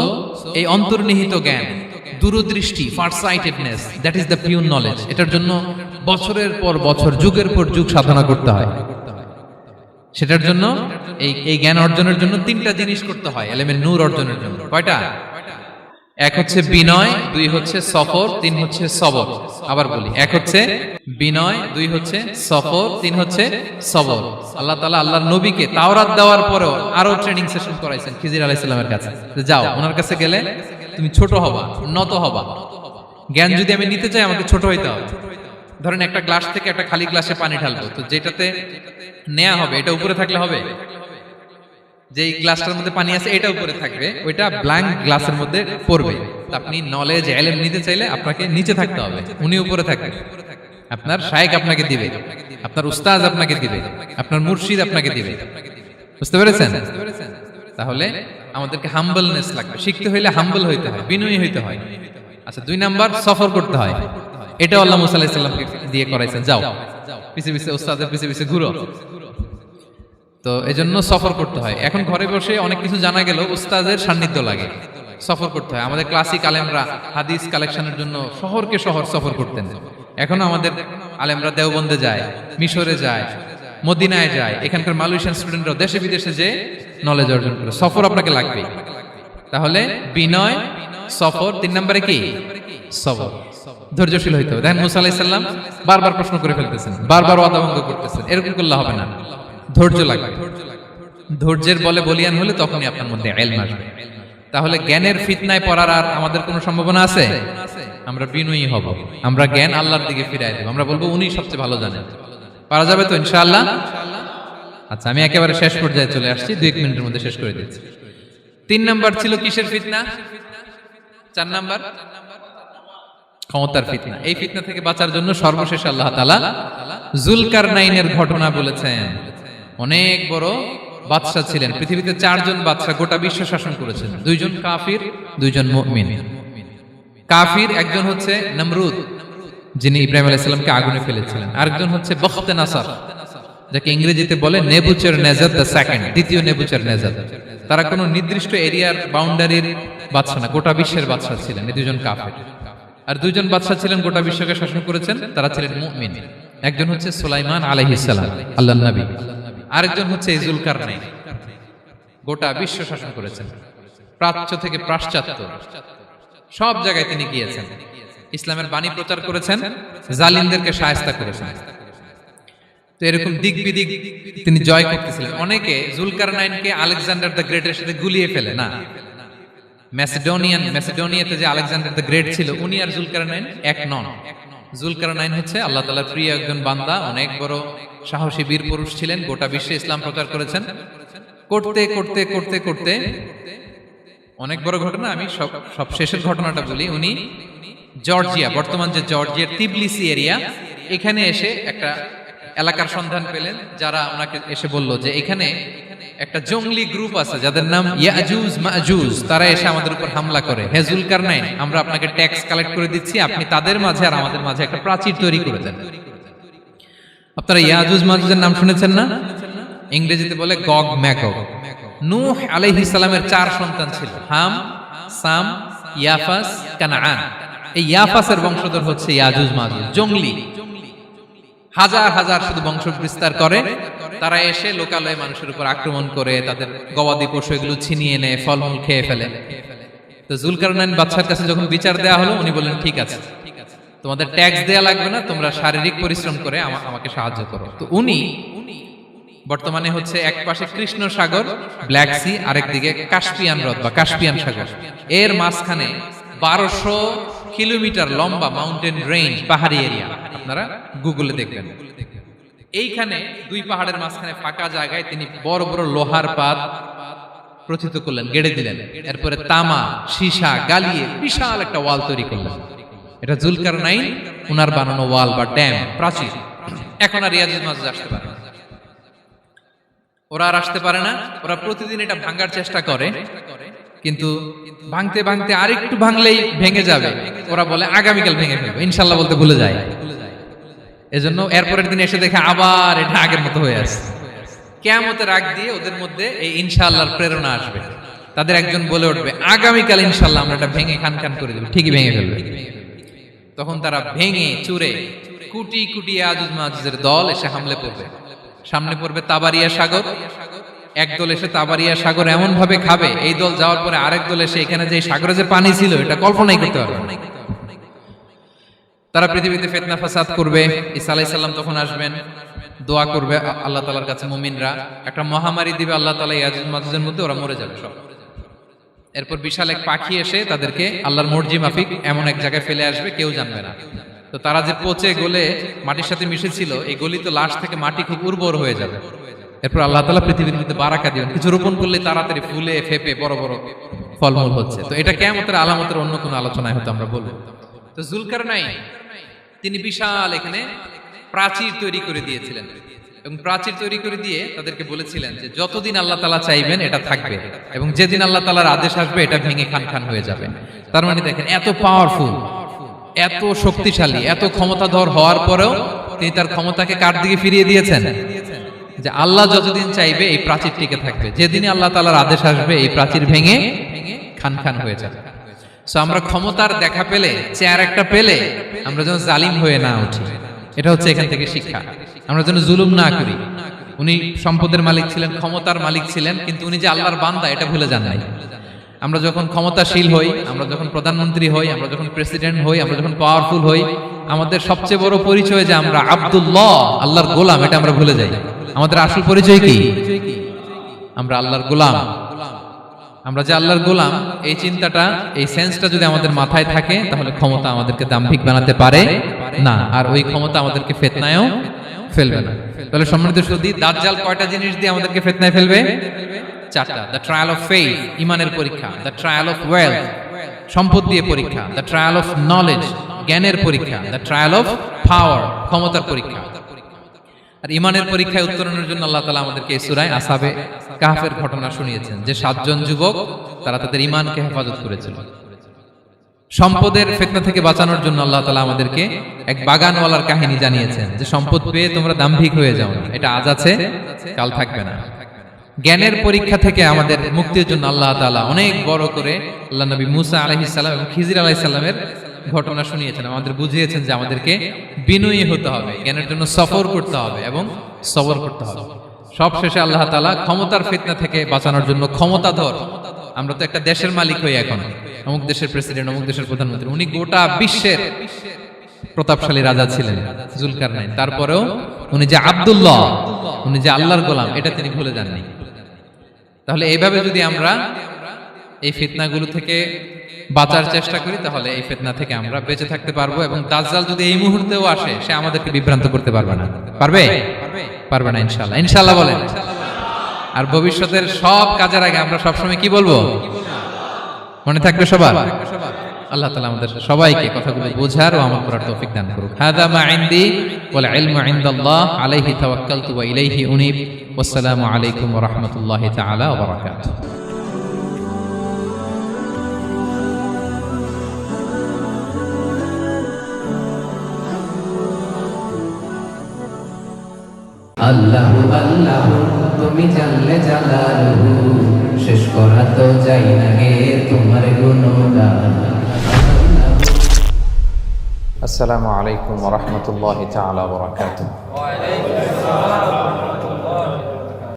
এই অন্তর্নিহিত জ্ঞান, দূরদৃষ্টি, farsightedness, that is the pure knowledge. এটার জন্য বছরের পর বছর, যুগের পর যুগ সাধনা করতে হয়। সেটার জন্য এই জ্ঞান অর্জনের জন্য তিনটা জিনিস করতে হয় ইলমের নূর অর্জনের জন্য। কয়টা? এক হচ্ছে বিনয়, দুই হচ্ছে সফর, তিন হচ্ছে সবর। আবার বলি, এক হচ্ছে বিনয়, দুই হচ্ছে সফর, তিন হচ্ছে সবর। আল্লাহ তাআলা আল্লাহর নবীকে তাওরাত দেওয়ার পরেও আরো ট্রেনিং সেশন করাইছেন খিজির আলাইহিস সালামের কাছে, যে যাও ওনার কাছে গেলে তুমি ছোট হবা, নত হবা। জ্ঞান যদি আমি নিতে চাই আমাকে ছোট হইতে হবে। ধরেন একটা গ্লাস থেকে একটা খালি গ্লাসে পানি ঢালবো, তো যেটাতে নেওয়া হবে এটা উপরে থাকলে হবে? যে গ্লাসটার মধ্যে পানি আছে এটা উপরে থাকবে, ওইটা ব্ল্যাঙ্ক গ্লাসের মধ্যে পড়বে। আপনি নলেজ ইলম নিতে চাইলে আপনাকে নিচে থাকতে হবে, উনি উপরে থাকবে। আপনার শায়েখ আপনাকে দিবে, আপনার উস্তাদ আপনাকে দিবে, আপনার মুর্শিদ আপনাকে দিবে। বুঝতে পেরেছেন? তাহলে আমাদেরকে হাম্বলনেস লাগবে, শিখতে হইলে হাম্বল হইতে হয়, বিনয়ী হইতে হয়। আচ্ছা, 2 নাম্বার সফর করতে হয়। এটা আল্লাহ মুসা আলাইহিস সালামকে দিয়ে করাইছেন, যাও পিছে পিছে উস্তাদের পিছে পিছে ঘুরো। তো এজন্য সফর করতে হয়। এখন ঘরে বসে অনেক কিছু জানা গেল, উস্তাদের সান্নিধ্য লাগে, সফর করতে হয়। আমাদের ক্লাসিক আলেমরা হাদিস কালেকশনের জন্য শহরকে শহর সফর করতেন। এখনো আমাদের আলেমরা দেওবন্দে যায়, মিশরে যায়, মদিনায় যায়, এখানকার মালয়েশিয়ান স্টুডেন্টরা দেশে বিদেশে যে নলেজ অর্জন করে। সফর আপনাকে লাগবে। তাহলে বিনয়, সফর, 3 নম্বরে কি সবর, ধৈর্যশীল হইতে হবে। দেখেন মুসা আলাইহিস সালাম বারবার প্রশ্ন করে ফেলতেছেন, বারবার ওয়াদা ভঙ্গ করতেছেন, এরকম করলে হবে না, ধৈর্য লাগবে। ধৈর্যের বলে বলিয়ান হলে তখনই আপনার মধ্যে ইলম আসবে। তাহলে জ্ঞানের ফিতনায় পড়ার আর আমাদের কোনো সম্ভাবনা আছে? আমরা বিনয়ী হব, আমরা জ্ঞান আল্লাহর দিকে ফিরাই দেব, আমরা বলবো উনি সবচেয়ে ভালো জানেন। পারা যাবে তো ইনশাআল্লাহ? আচ্ছা, আমি একেবারে শেষ পর্যায়ে চলে আসছি, 2-1 মিনিটের মধ্যে শেষ করে দিচ্ছি। 3 নাম্বার ছিল কিসের ফিতনা? 4 নাম্বার ক্ষমতার ফিতনা। এই ফিতনা থেকে বাঁচার জন্য সর্বশেষ আল্লাহ তাআলা যুলকারনাইনের ঘটনা বলেছেন। অনেক বড় বাদশা ছিলেন, পৃথিবীতে 4 জন বাদশা গোটা বিশ্ব শাসন করেছেন, 2 জন কাফির, 2 জন মুমিন। কাফির একজন হচ্ছে নমরুদ, যিনি ইব্রাহিম আলাইহিস সালামকে আগুনে ফেলেছিলেন। আরেকজন হচ্ছে বখতে নাসার, যাকে ইংরেজিতে বলে নেবুচারনেজার দ্য সেকেন্ড, দ্বিতীয় নেবুচারনেজার। তারা কোনো নির্দিষ্ট এরিয়ার বাউন্ডারির বাদশা না, গোটা বিশ্বের বাদশা ছিলেন। এই 2 জন কাফির। আর 2 জন বাদশা ছিলেন গোটা বিশ্বকে শাসন করেছেন, তারা ছিলেন মুমিন। একজন হচ্ছে সুলাইমান আলাইহিস সালাম, আল্লাহর নবী। আরেকজন হচ্ছে যুলকারনাইন, গোটা বিশ্ব শাসন করেছেন, প্রাচ্য থেকে পাশ্চাত্য সব জায়গায় তিনি গিয়েছেন, ইসলামের বাণী প্রচার করেছেন, জালিমদেরকে শায়েস্তা করেছেন। তো এরকম দিক বিদিক তিনি জয় করতেছিলেন। অনেকে যুলকারনাইনকে আলেকজান্ডার দ্য গ্রেটের সাথে গুলিয়ে ফেলে না। ম্যাসিডোনিয়াতে যে আলেকজান্ডার দ্য গ্রেট ছিল, উনি আর যুলকারনাইন এক নন। যুলকারনাইন হচ্ছে আল্লাহ তাআলার প্রিয় একজন বান্দা, অনেক বড় সাহসী বীর পুরুষ ছিলেন, গোটা বিশ্বে ইসলাম প্রচার করেছেন। করতে করতে করতে করতে অনেক বড় ঘটনা, আমি সব শেষের ঘটনাটা বলি। উনি জর্জিয়া, বর্তমান যে জর্জিয়ার তিবলিসি এরিয়া, এখানে এসে একটা এলাকার সন্ধান পেলেন, যারা ওনাকে এসে বলল যে এখানে একটা জঙ্গলি গ্রুপ আছে যাদের নাম ইয়াজুজ মাজুজ, তারা এসে আমাদের উপর হামলা করে। হে যুলকারনাইন, আমরা আপনাকে ট্যাক্স কালেক্ট করে দিচ্ছি, আপনি তাদের মাঝে আর আমাদের মাঝে একটা প্রাচীর তৈরি করে দেন। আপনারা ইয়াজুজ মাজুজের নাম শুনেছেন না? ইংরেজিতে বলে গগ ম্যাগগ। নূহ আলাইহিস সালামের 4 সন্তান ছিল, হাম, সাম, ইয়াফাস, কানাআন। এই ইয়াফাসের বংশধর হচ্ছে ইয়াজুজ মাজুজ, জঙ্গলি, হাজার হাজার শুধু বংশ বিস্তার করে। তারা এসে লোকালয়ে মানুষের উপর আক্রমণ করে, তাদের গবাদি পশু এগুলো ছিনিয়ে নেয়, ফলমূল খেয়ে ফেলে। তো যুলকারনাইন বাদশার কাছে যখন বিচার দেওয়া হলো, উনি বললেন ঠিক আছে, তোমাদের ট্যাক্স দেয়া লাগবে না, তোমরা শারীরিক পরিশ্রম করে আমাকে সাহায্য করো। তো উনি বর্তমানে হচ্ছে এক পাশে কৃষ্ণ সাগর, ব্ল্যাক সি, আরেক দিকে কাস্পিয়ান হ্রদ বা কাস্পিয়ান সাগর, এর মাঝখানে 1200 কিলোমিটার লম্বা মাউন্টেন রেঞ্জ, পাহাড়ি এরিয়া, আপনারা গুগলে দেখবেন। এইখানে 2 পাহাড়ের মাঝখানে ফাঁকা জায়গায় তিনি বড় বড় লোহার পাত প্রথিত করলেন, গেড়ে দিলেন। এরপরে তামা, সীসা গালিয়ে বিশাল একটা ওয়াল তৈরি করলেন। এটা যুলকারনাইন উনার বানানো ওয়াল বা ড্যাম, প্রাচীর। এখন আর ইয়াজুজ মাজুজ আসতে পারে না, ওরা আর আসতে পারে না। ওরা প্রতিদিন এটা ভাঙার চেষ্টা করে, কিন্তু ভাঙতে ভাঙতে আরেকটু ভাঙলেই ভেঙে যাবে। ওরা বলে আগামীকাল ভেঙে ফেলবো, ইনশাল্লাহ বলতে ভুলে যায়। এজন্য এরপরের দিন এসে দেখে আবার এটা আগের মতো হয়ে আসছে। কিয়ামতের আগ দিয়ে ওদের মধ্যে এই ইনশাআল্লাহর প্রেরণা আসবে। তাদের একজন বলে উঠবে আগামীকাল ইনশাআল্লাহ আমরা এটা ভেঙে খান খান করে দেব, ঠিকই ভেঙে ফেলবে। তখন তারা ভেঙে চুরে কুটি কুটি ইয়াজুজ মাজুজের দল এসে হামলে পড়বে। সামনে পড়বে তাবারিয়া সাগর, একদল এসে তাবারিয়া সাগর এমন ভাবে খাবে, এই দল যাওয়ার পরে আরেক দল এসে এখানে যে সাগরে যে পানি ছিল এটা কল্পনাই করতে পারবে না। তারা পৃথিবীতে ফিতনা ফাসাদ করবে। ঈসা আলাইহিস সালাম তখন আসবেন, দোয়া করবে আল্লাহ তাআলার কাছে মুমিনরা, একটা মহামারী দিবে আল্লাহ তাআলা, ইয়াজুজ মাজুজের মধ্যে ওরা মরে যাবে সব। এরপর বিশাল এক পাখি এসে তাদেরকে আল্লাহর মর্জি মাফিক এমন এক জায়গায় ফেলে আসবে, কেউ জানবে না। তো তারা যে পচে গলে মাটির সাথে মিশেছিল, এই গলিত লাশ থেকে মাটি খুব উর্বর হয়ে যাবে। এরপর আল্লাহ তাআলা পৃথিবীর মধ্যে বারাকা দিবেন, কিছু রোপণ করলে তাড়াতাড়ি ফুলে ফেপে বড় বড় ফলমূল হচ্ছে। তো এটা কিয়ামতের আলামতের অন্য কোনো আলোচনায় হয়তো আমরা বলবো। তো জুলকারনাইন তিনি বিশাল এখানে প্রাচীর তৈরি করে দিয়েছিলেন, এবং প্রাচীর তৈরি করে দিয়ে তাদেরকে বলেছিলেন যে যতদিন আল্লাহ তাআলা চাইবেন এটা থাকবে, এবং যেদিন আল্লাহ তাআলার আদেশ আসবে এটা ভেঙে খান খান হয়ে যাবে। তার মানে দেখেন, এত পাওয়ারফুল, এত শক্তিশালী, এত ক্ষমতাধর হওয়ার পরেও তিনি তার ক্ষমতাকে কার দিকে ফিরিয়ে দিয়েছেন? যে আল্লাহ যতদিন চাইবে এই প্রাচীর টিকে থাকবে, যেদিন আল্লাহ তাআলার আদেশ আসবে এই প্রাচীর ভেঙে খান খান হয়ে যাবে। সো আমরা ক্ষমতার দেখা পেলে, চেয়ার একটা পেলে আমরা যেন জালিম হয়ে না উঠি, এটা হচ্ছে এখান থেকে শিক্ষা। আমরা যেন জুলুম না করি। উনি সম্পদের মালিক ছিলেন, ক্ষমতার মালিক ছিলেন, কিন্তু উনি যে আল্লাহর বান্দা এটা ভুলে যান নাই। আমরা যখন ক্ষমতাশীল হই, আমরা যখন প্রধানমন্ত্রী হই, আমরা যখন প্রেসিডেন্ট হই, আমরা যখন পাওয়ারফুল হই, আমাদের সবচেয়ে বড় পরিচয় যে আমরা আব্দুল্লাহ, আল্লাহর গোলাম, এটা আমরা ভুলে যাই। আমাদের আসল পরিচয় কি? আমরা আল্লাহর গোলাম। আমরা যে আল্লাহর গোলাম, এই চিন্তাটা, এই সেন্সটা যদি আমাদের মাথায় থাকে, তাহলে ক্ষমতা আমাদেরকে দাম্ভিক বানাতে পারে না, আর ওই ক্ষমতা আমাদেরকে ফিতনায়ও ফেলবে না। তাহলে সম্মানিত সুধী, দাজ্জাল কয়টা জিনিস দিয়ে আমাদেরকে ফিতনায় ফেলবে? চারটা। দ্য ট্রায়াল অফ ফেইথ, ইমানের পরীক্ষা; দ্য ট্রায়াল অফ ওয়েলথ, সম্পদ দিয়ে পরীক্ষা; দ্য ট্রায়াল অফ নলেজ, জ্ঞানের পরীক্ষা; দ্য ট্রায়াল অফ পাওয়ার, ক্ষমতার পরীক্ষা। আর ইমানের পরীক্ষায় উত্তরণের জন্য আল্লাহ তাআলা আমাদেরকে এই সূরায় আসহাবে কাহফের ঘটনা শুনিয়েছেন, যে 7 জন যুবক তারা তাদের ইমানকে হেফাজত করেছিল। সম্পদের ফিতনা থেকে বাঁচানোর জন্য আল্লাহ তাআলা আমাদেরকে এক বাগানওয়ালার কাহিনী জানিয়েছেন, যে সম্পদ পেয়ে তোমরা দাম্ভিক হয়ে যাও না, এটা আজ আছে কাল থাকবে না। জ্ঞানের পরীক্ষা থেকে আমাদের মুক্তির জন্য আল্লাহ তাআলা অনেক বড় করে আল্লাহ নবী মুসা আলাইহিস সালাম এবং খিজির আলাইহিস সালামের ঘটনা শুনিয়েছেন, আমাদের বুঝিয়েছেন যে আমাদেরকে বিনয়ী হতে হবে, জ্ঞানের জন্য সফর করতে হবে এবং সবর করতে হবে। সবশেষে আল্লাহ তাআলা ক্ষমতার ফিতনা থেকে বাঁচানোর জন্য ক্ষমতাধর, আমরা তো একটা দেশের মালিক হই এখন, অমুক দেশের প্রেসিডেন্ট, অমুক দেশের প্রধানমন্ত্রী, উনি গোটা বিশ্বের প্রতাপশালী রাজা ছিলেন জুলকারনাইন। তারপরেও উনি যে আব্দুল্লাহ, উনি যে আল্লাহর গোলাম, এটা তিনি ভুলে যাননি। তাহলে এইভাবে যদি আমরা এই ফিতনাগুলো থেকে বাঁচার চেষ্টা করি, তাহলে এই ফিতনা থেকে আমরা বেঁচে থাকতে পারবো, এবং দাজ্জাল যদি এই মুহূর্তেও আসে, সে আমাদেরকে বিভ্রান্ত করতে পারবে না। পারবে? পারবে না ইনশাআল্লাহ। ইনশাআল্লাহ বলেন। আর ভবিষ্যতের সব কাজের আগে আমরা সবসময় কি বলবো? মনে থাকবে সবার? আল্লাহ তাআলা আমাদের সবাইকে কথাগুলো বোঝার ও আমল করার তৌফিক দান করুক। হাযা মা ইনদি ওয়াল ইলমু ইনদাল্লাহ আলাইহি তাওয়াক্কালতু ওয়া ইলাইহি উনীব। ওয়াসসালামু আলাইকুম ওয়া রাহমাতুল্লাহি তাআলা ওয়া বারাকাতুহু। আল্লাহু আল্লাহু তুমি জানলে জালালুহু, শেষ করা তো যাই না গে তোমার গুণগান। আসসালামু আলাইকুম ওয়া রাহমাতুল্লাহি তাআলা ওয়া বারাকাতুহু।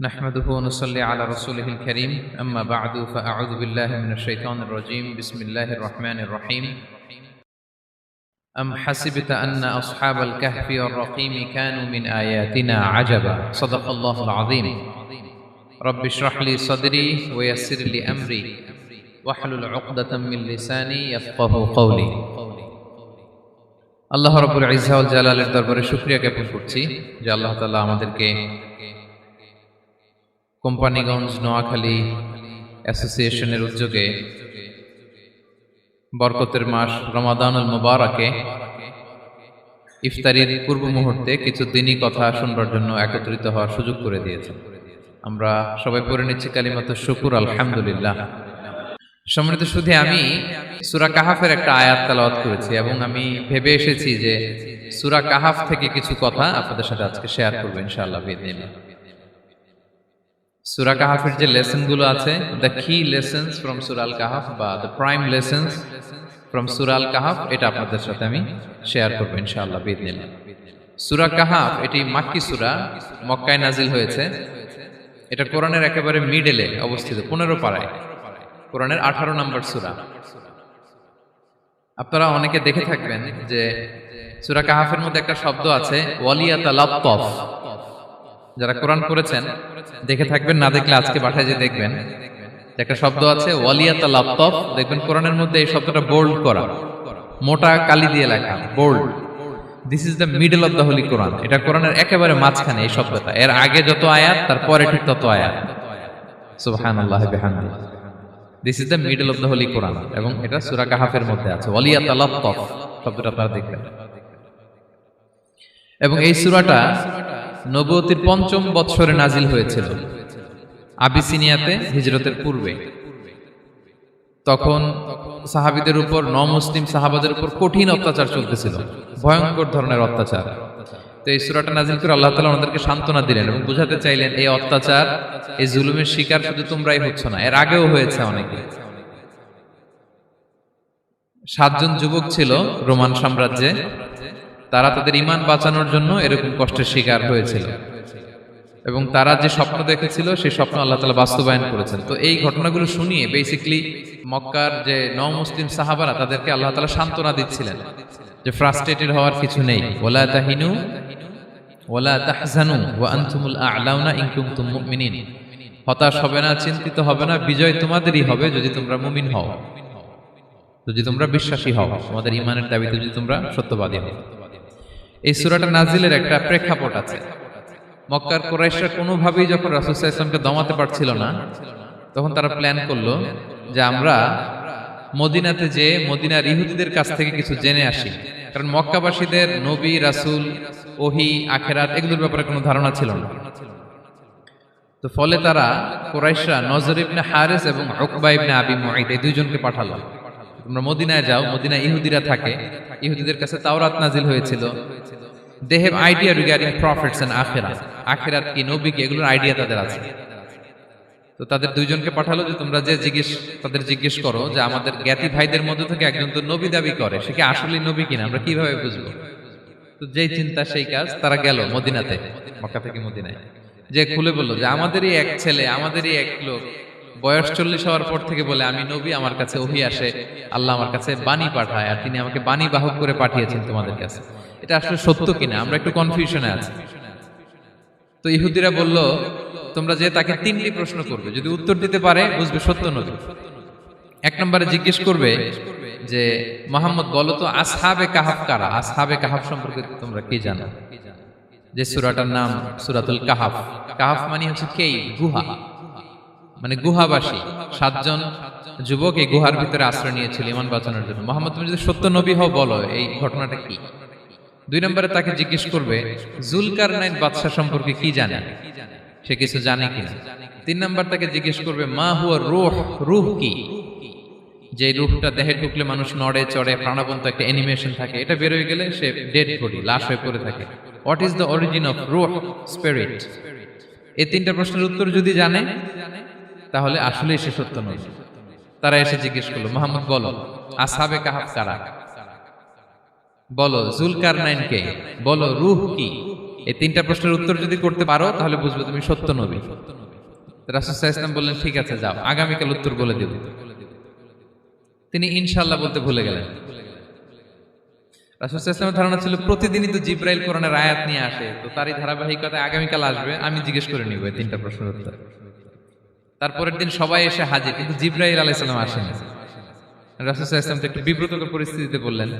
نحمده ونصلي على رسوله الكريم أما بعد فأعوذ بالله من الشيطان الرجيم بسم الله الرحمن الرحيم أم حسبت أن أصحاب الكهف والرقيم كانوا من آياتنا عجبا صدق الله العظيم رب اشرح لي صدري ويسر لي أمري واحلل عقدة من لساني يفقه قولي আল্লাহ রাব্বুল ইজ্জা ওয়াল জালালের দরবারে শুকরিয়া জ্ঞাপন করছি যে আল্লাহ তাআলা আমাদেরকে কোম্পানিগঞ্জ নোয়াখালী অ্যাসোসিয়েশনের উদ্যোগে বরকতের মাস রমাদানুল মুবারাকে ইফতারির পূর্ব মুহূর্তে কিছু দিনী কথা শুনবার জন্য একত্রিত হওয়ার সুযোগ করে দিয়েছেন। আমরা সবাই পড়ে নিচ্ছি কালিমাতুশ শুকর, আলহামদুলিল্লাহ। সম্মানিত সুধী, আমি সূরা কাহাফের একটা আয়াত তেলাওয়াত করেছি এবং আমি ভেবে এসেছি যে সূরা কাহাফ থেকে কিছু কথা আপনাদের সাথে আজকে শেয়ার করব ইনশাআল্লাহ বিইذنিল্লাহ। সূরা কাহাফের যে লেসন গুলো আছে, দ্য কি লেসনস ফ্রম সূরা আল কাহাফ বা দ্য প্রাইম লেসনস ফ্রম সূরা আল কাহাফ, এটা আপনাদের সাথে আমি শেয়ার করব ইনশাআল্লাহ বিইذنিল্লাহ। সূরা কাহাফ এটি মাক্কি সূরা, মক্কায় নাজিল হয়েছে। এটা কোরআনের একেবারে মিডলে অবস্থিত, 15 পারায়, কোরআনের 18 নম্বর সূরা। আপনারা অনেকে দেখে থাকবেন যে সূরা কাহাফের মধ্যে একটা শব্দ আছে ওয়ালিয়াতালাত্তাফ। যারা কোরআন পড়েছেন দেখে থাকবেন, না দেখলে আজকে বাসায় যে দেখবেন একটা শব্দ আছে ওয়ালিয়াতালাত্তাফ। দেখবেন কোরআনের মধ্যে এই শব্দটা বোল্ড করা, মোটা কালি দিয়ে লেখা, bold. This is the middle of the holy Quran. এটা কোরআনের একেবারে মাঝখানে এই শব্দটা। এর আগে যত আয়াত তার পরে ঠিক তত আয়াত। সুবহানাল্লাহি বিহামদিহি। This is the middle of the holy Quran, এবং এটা সূরা কাহাফের মধ্যে আছে ওয়ালিয়াতালাত্তাফ শব্দটা আপনারা দেখবেন। এবং এই সূরাটা নবুয়তির ৫ম বৎসরে নাজিল হয়েছিল, আবিসিনিয়াতে হিজরতের পূর্বে। তখন সাহাবীদের উপর, নমুসলিম সাহাবাদের উপর কঠিন অত্যাচার চলতেছিল, ভয়ঙ্কর ধরনের অত্যাচার। তো এই সূরাটা নাজিল করে আল্লাহ তাআলা ওনাদেরকে সান্ত্বনা দিলেন এবং বুঝাতে চাইলেন এই অত্যাচার, এই জুলুমের শিকার শুধু তোমরাই হচ্ছ না, এর আগেও হয়েছে অনেকে। ৭ জন যুবক ছিল রোমান সাম্রাজ্যে, তারা তাদের ঈমান বাঁচানোর জন্য এরকম কষ্টের শিকার হয়েছিল, এবং তারা যে স্বপ্ন দেখেছিল সেই স্বপ্ন আল্লাহ তাআলা বাস্তবায়ন করেছেন। তো এই ঘটনাগুলো শুনিয়ে বেসিক্যালি মক্কার যে নও-মুসলিম সাহাবারা তাদেরকে আল্লাহ তাআলা সান্ত্বনা দিচ্ছিলেন যে ফ্রাস্ট্রেটেড হওয়ার কিছু নেই। ওয়ালা তাহিনু ওয়ালা তাহজানু ওয়া আনতুমুল আ'লাউনা ইন কুনতুম মুমিনিন। হতাশ হবে না, চিন্তিত হবে না, বিজয় তোমাদেরই হবে যদি তোমরা মুমিন হও, যদি তোমরা বিশ্বাসী হও, তোমাদের ঈমানের দাবিতে যদি তোমরা সত্যবাদী হও। এই সূরাটা নাজিলের একটা প্রেক্ষাপট আছে। মক্কার কুরাইশরা কোনোভাবেই যখন রাসূল সাল্লাল্লাহু আলাইহি ওয়াসাল্লামকে দমাতে পারছিল না, তখন তারা প্ল্যান করলো যে আমরা মদিনাতে যে মদিনার ইহুদিদের কাছ থেকে কিছু জেনে আসি। কারণ মক্কাবাসীদের নবী, রাসূল, ওহী, আখিরাত এগুলোর ব্যাপারে কোনো ধারণা ছিল না। তো ফলে তারা কুরাইশরা নজর ইবনে হারিস এবং উকবা ইবনে আবি মুঈত এই দুইজনকে পাঠালো, তোমরা মদিনায় যাও, মদিনায় ইহুদিরা থাকে, ইহুদিদের কাছে তাওরাত নাজিল হয়েছিল। They have idea regarding prophets and আখিরাত, আখিরাত কি, নবী কি, এগুলোর আইডিয়া তাদের আছে। তো তাদের দুইজনকে পাঠালো যে তোমরা যে তাদের জিজ্ঞেস করো যে আমাদের জ্ঞাতি ভাইদের মধ্যে থেকে একজন তো নবী দাবি করে, সে কি আসলে নবী কিনা, আমরা কিভাবে বুঝবো? তো যেই চিন্তা সেই কাজ, তারা গেল মদিনাতে, মক্কা থেকে মদিনায়, যে খুলে বললো যে আমাদেরই এক ছেলে, আমাদেরই এক লোক বয়স 40 হওয়ার পর থেকে বলে আমি নবী, আমার কাছে ওহী আসে, আল্লাহ আমার কাছে বাণী পাঠায়, আর তিনি আমাকে বাণী বাহক করে পাঠিয়েছেন তোমাদের কাছে। এটা আসলে সত্য কিনা, আমরা একটু কনফিউশনে আছি। তো ইহুদিরা বলল তোমরা যে তাকে 3টি প্রশ্ন করবে, যদি উত্তর দিতে পারে বুঝবে সত্য নবী। 1 নম্বরে জিজ্ঞেস করবে যে মুহাম্মদ বলো তো আসহাবে কাহাফ কারা, আসহাবে কাহাফ সম্পর্কে তোমরা কি জানো? যে সূরাটার নাম সূরাতুল কাহাফ। কাহাফ মানে হচ্ছে কেই, গুহা, মানে গুহাবাসী। 7 জন যুবক এই গুহার ভিতরে আশ্রয় নিয়েছিল ঈমান বাঁচানোর জন্য। মুহাম্মদ তুমি যদি সত্য নবী হও বলো এই ঘটনাটা কি। 2 নম্বরে তাকে জিজ্ঞেস করবে জুলকারনাইন বাদশা সম্পর্কে কি জানে, সে কিছু জানে কিনা। 3 নম্বর তাকে জিজ্ঞেস করবে মা হুয়া রূহ, রূহ কি, যে রূহটা দেহে ঢুকলে মানুষ নড়ে চড়ে, প্রাণবন্ত একটা অ্যানিমেশন থাকে, এটা বের হয়ে গেলে সে ডেড বডি, লাশ হয়ে পড়ে থাকে। What is the origin of রূহ, স্পিরিট। এই 3টা প্রশ্নের উত্তর যদি জানে তাহলে আসলেই সে সত্য নবী। তারা এসে জিজ্ঞেস করলো মুহাম্মদ বলো আসহাবে কাহাফ কারা, বলো জুলকারনাইন কে, বলো রূহ কি। এই 3টা প্রশ্নের উত্তর যদি করতে পারো তাহলে বুঝবে তুমি সত্য নবী। রাসূল সাল্লাল্লাহু আলাইহি ওয়াসাল্লাম বললেন ঠিক আছে যাও, আগামীকাল উত্তর বলে দেব। তিনি ইনশাআল্লাহ বলতে ভুলে গেলেন। রাসূল সাল্লাল্লাহু আলাইহি ওয়াসাল্লামের ধারণা ছিল প্রতিদিনই তো জিবরাইল কোরআনের আয়াত নিয়ে আসে, তো তারই ধারাবাহিকতায় আগামীকাল আসবে, আমি জিজ্ঞেস করে নিব এই 3টা প্রশ্নের উত্তর। তারপরের দিন সবাই এসে হাজির, কিন্তু জিবরাইল আলাইহিস সালাম আসেনি। রাসূল সাল্লাল্লাহু আলাইহি ওয়াসাল্লাম একটু বিব্রতকর পরিস্থিতিতে বললেন।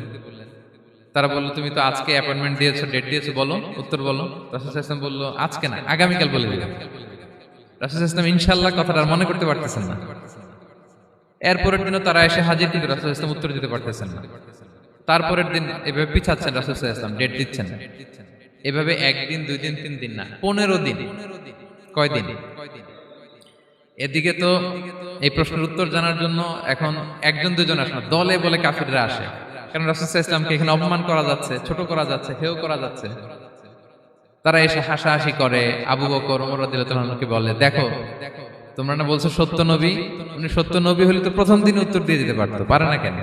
তারা বলল তুমি তো আজকে অ্যাপয়েন্টমেন্ট দিয়েছো, ডেট দিয়েছো, বলো উত্তর বলো। রাসূল সাল্লাল্লাহু আলাইহি ওয়াসাল্লাম বলল আজকে না, আগামীকাল বলে দিলাম। রাসূল সাল্লাল্লাহু আলাইহি ওয়াসাল্লাম ইনশাআল্লাহ কথাটা আর মনে করতে পারতেছেন না। এরপরের দিনও তারা এসে হাজির, কিন্তু রাসূল সাল্লাল্লাহু আলাইহি ওয়াসাল্লাম উত্তর দিতে পারতেছেন না। তারপরের দিন এভাবে পিছাচ্ছেন, রাসূল সাল্লাল্লাহু আলাইহি ওয়াসাল্লাম ডেট দিচ্ছেন, এভাবে 1 দিন 2 দিন 3 দিন না, 15 দিন। কয় দিন? এদিকে তো এই প্রশ্নের উত্তর জানার জন্য এখন 1-2 আসে না, দলে বলে কাফিররা আসে। কারণ রাসূল সাল্লাল্লাহু আলাইহি ওয়াসাল্লামকে এখানে অপমান করা যাচ্ছে, ছোট করা যাচ্ছে, হেয় করা যাচ্ছে। তারা এসে হাসাহাসি করে, আবু বকর, ওমর রাদিয়াল্লাহু আনহুকে বলে দেখো তোমরা না বলছো সত্য নবী, উনি সত্য নবী হলে তো প্রথম দিন উত্তর দিয়ে দিতে পারতো, পারে না কেন?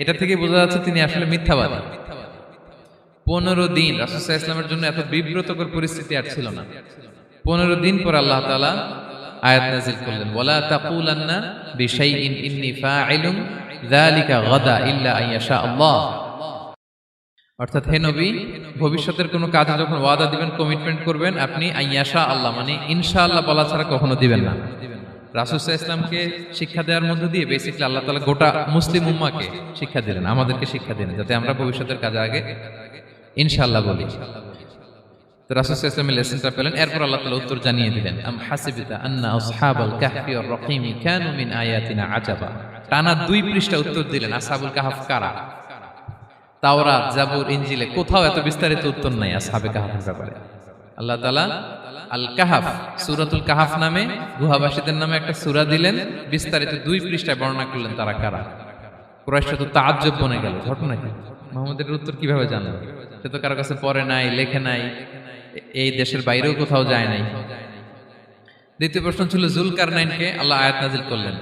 এটা থেকে বোঝা যাচ্ছে তিনি আসলে মিথ্যাবাদী। 15 দিন রাসূল সাল্লাল্লাহু আলাইহি ওয়াসাল্লামের জন্য এত বিব্রতকর পরিস্থিতি আর ছিল না। 15 দিন পর আল্লাহ তাআলা আয়াত নাযিল করলেন ওয়ালা তাকুলান্না বিশাইইন ইন্নী ফাইলুন যালিকা গাদা ইল্লা আন ইয়াশা আল্লাহ। অর্থাৎ হে নবী, ভবিষ্যতের কোনো কাজে যখন ওয়াদা দিবেন, কমিটমেন্ট করবেন, আপনি আইয়াশা আল্লাহ মানে ইনশাআল্লাহ বলা ছাড়া কখনো দিবেন না। রাসূল সাল্লাল্লাহু আলাইহি ইসলামকে শিক্ষা দেওয়ার মধ্য দিয়ে বেসিক্যালি আল্লাহ তাআলা গোটা মুসলিম উম্মাহকে শিক্ষা দিলেন, আমাদেরকে শিক্ষা দিলেন, যাতে আমরা ভবিষ্যতের কাজে আগে ইনশাআল্লাহ বলি। তো রাসূল সাল্লাল্লাহু আলাইহি ইসলামের লেসনটা পেলেন, এরপর আল্লাহ তাআলা উত্তর জানিয়ে দিলেন, আম হাসিবিতা আন্না আসহাবাল কাহফি ওয়ার রাকিম কানু মিন আয়াতিনা আজাবা। টানা 2 পৃষ্ঠা উত্তর দিলেন আসহাবুল কাহফ কারা। তাওরাত, জাবুর, ইনজিলে কোথাও এত বিস্তারিত উত্তর নাই আসহাবে কাহফের ব্যাপারে। আল্লাহ তাআলা আল কাহাফ, সূরাতুল কাহাফ নামে গুহাবাসীদের নামে একটা সূরা দিলেন, বিস্তারিত 2 পৃষ্ঠায় বর্ণনা করলেন তারা কারা। কুরাইশরা তো তাআজ্জুব বনে গেল, ঘটনা কি, মুহাম্মদের উত্তর কিভাবে জানলো? সে তো কারো কাছে পড়ে নাই, লেখে নাই, এই দেশের বাইরেও কোথাও যায় নাই। দ্বিতীয় প্রশ্ন ছিল যুলকারনাইনকে আল্লাহ আয়াত নাযিল করলেন,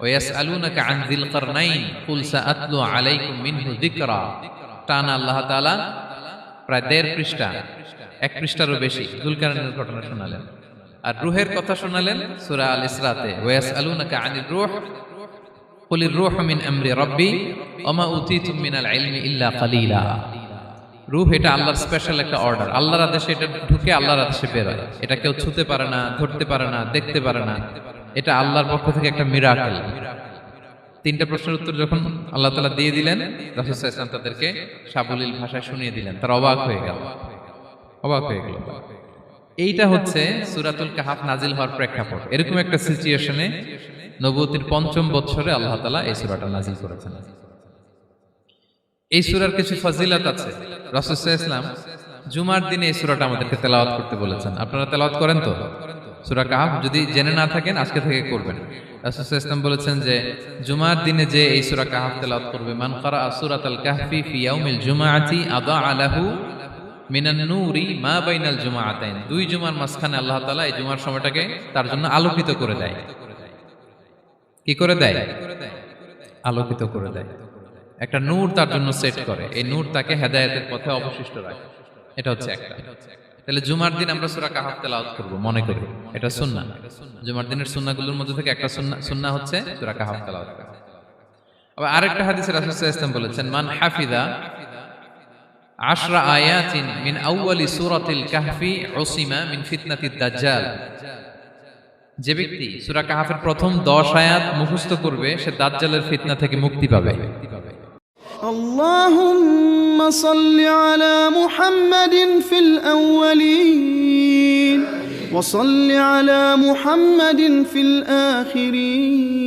ওয়াসআলুনাকা আন যিলকারনাইন কুল সাআতলু আলাইকুম মিনহু যিকরা। টানা আল্লাহ তাআলা প্রায় 1.5 পৃষ্ঠা, 1 পৃষ্ঠারও বেশি যুলকারনাইনের ঘটনা শোনালেন। আর রূহের কথা শোনালেন সূরা আল ইসরাতে, ওয়াসআলুনাকা আনির রূহ কুলির রূহু মিন আমরি রাব্বি ওয়া মা উতীতুম মিনাল ইলমি ইল্লা কালিলা। রূহ এটা আল্লাহর স্পেশাল একটা অর্ডার, আল্লাহর আদেশে এটা ঢুকে আল্লাহর আদেশে বের হয়, এটা কেউ ছুঁতে পারে না, ধরতে পারে না, দেখতে পারে না, এটা আল্লাহর পক্ষ থেকে একটা মিরাকেল। 3টা প্রশ্নের উত্তর যখন আল্লাহ তাআলা দিয়ে দিলেন, রাসূল সাল্লাল্লাহু আলাইহি ওয়াসাল্লাম তাদেরকে সাবলীল ভাষায় শুনিয়ে দিলেন, তারা অবাক হয়ে গেল। এইটা হচ্ছে সূরাতুল কাহাফ নাজিল হওয়ার প্রেক্ষাপট। এরকম একটা সিচুয়েশনে নবুয়তির 5ম বছরে আল্লাহ তাআলা এই সূরাটা নাজিল করেছেন। এই সূরার কিছু ফজিলত আছে। রাসূল সাল্লাল্লাহু আলাইহি ওয়াসাল্লাম জুমার দিনে এই সূরাটা আমাদেরকে তেলাওয়াত করতে বলেছেন। আপনারা তেলাওয়াত করেন তো? সূরা কাহাফ যদি জেনে না থাকেন আজকে থেকে করবেন। রাসূল সাল্লাল্লাহু আলাইহি ওয়াসাল্লাম বলেছেন যে জুমার দিনে যে এই সূরা কাহাফ তেলাওয়াত করবে, মান ক্বারা সূরাতাল কাহফি ফি ইয়াউমিল জুমআতি আযা লাহু মিনান নূরি মা বাইনাল জুমআতাইন। 2 জুমার মাঝখানে আল্লাহ তাআলা এই জুমার সময়টাকে তার জন্য আলোকিত করে দেয়। কি করে দেয়? আলোকিত করে দেয়। একটা নূর তার জন্য সেট করে, এই নূর তাকে হেদায়েতের পথে অবশিষ্ট রাখে। এটা হচ্ছে একটা। তাহলে জুমার দিন আমরা সূরা কাহাফ তেলাওয়াত করব, মনে করি এটা সুন্নাহ। জুমার দিনের সুন্নাহগুলোর মধ্যে থেকে একটা সুন্নাহ হচ্ছে সূরা কাহাফ তেলাওয়াত করা। আবার আরেকটা হাদিসে রাসূল সাল্লাল্লাহু আলাইহি ওয়াসাল্লাম বলেছেন, মান হাফিযা 10 আয়াতিন মিন আউয়ালি সূরাতিল কাহফি উসিমা মিন ফিতনাতিদ দাজ্জাল। যে ব্যক্তি সূরা কাহাফের প্রথম 10 আয়াত মুখস্থ করবে সে দাজ্জালের ফিতনা থেকে মুক্তি পাবে। اللهم صل على محمد في الأولين وصل على محمد في الآخرين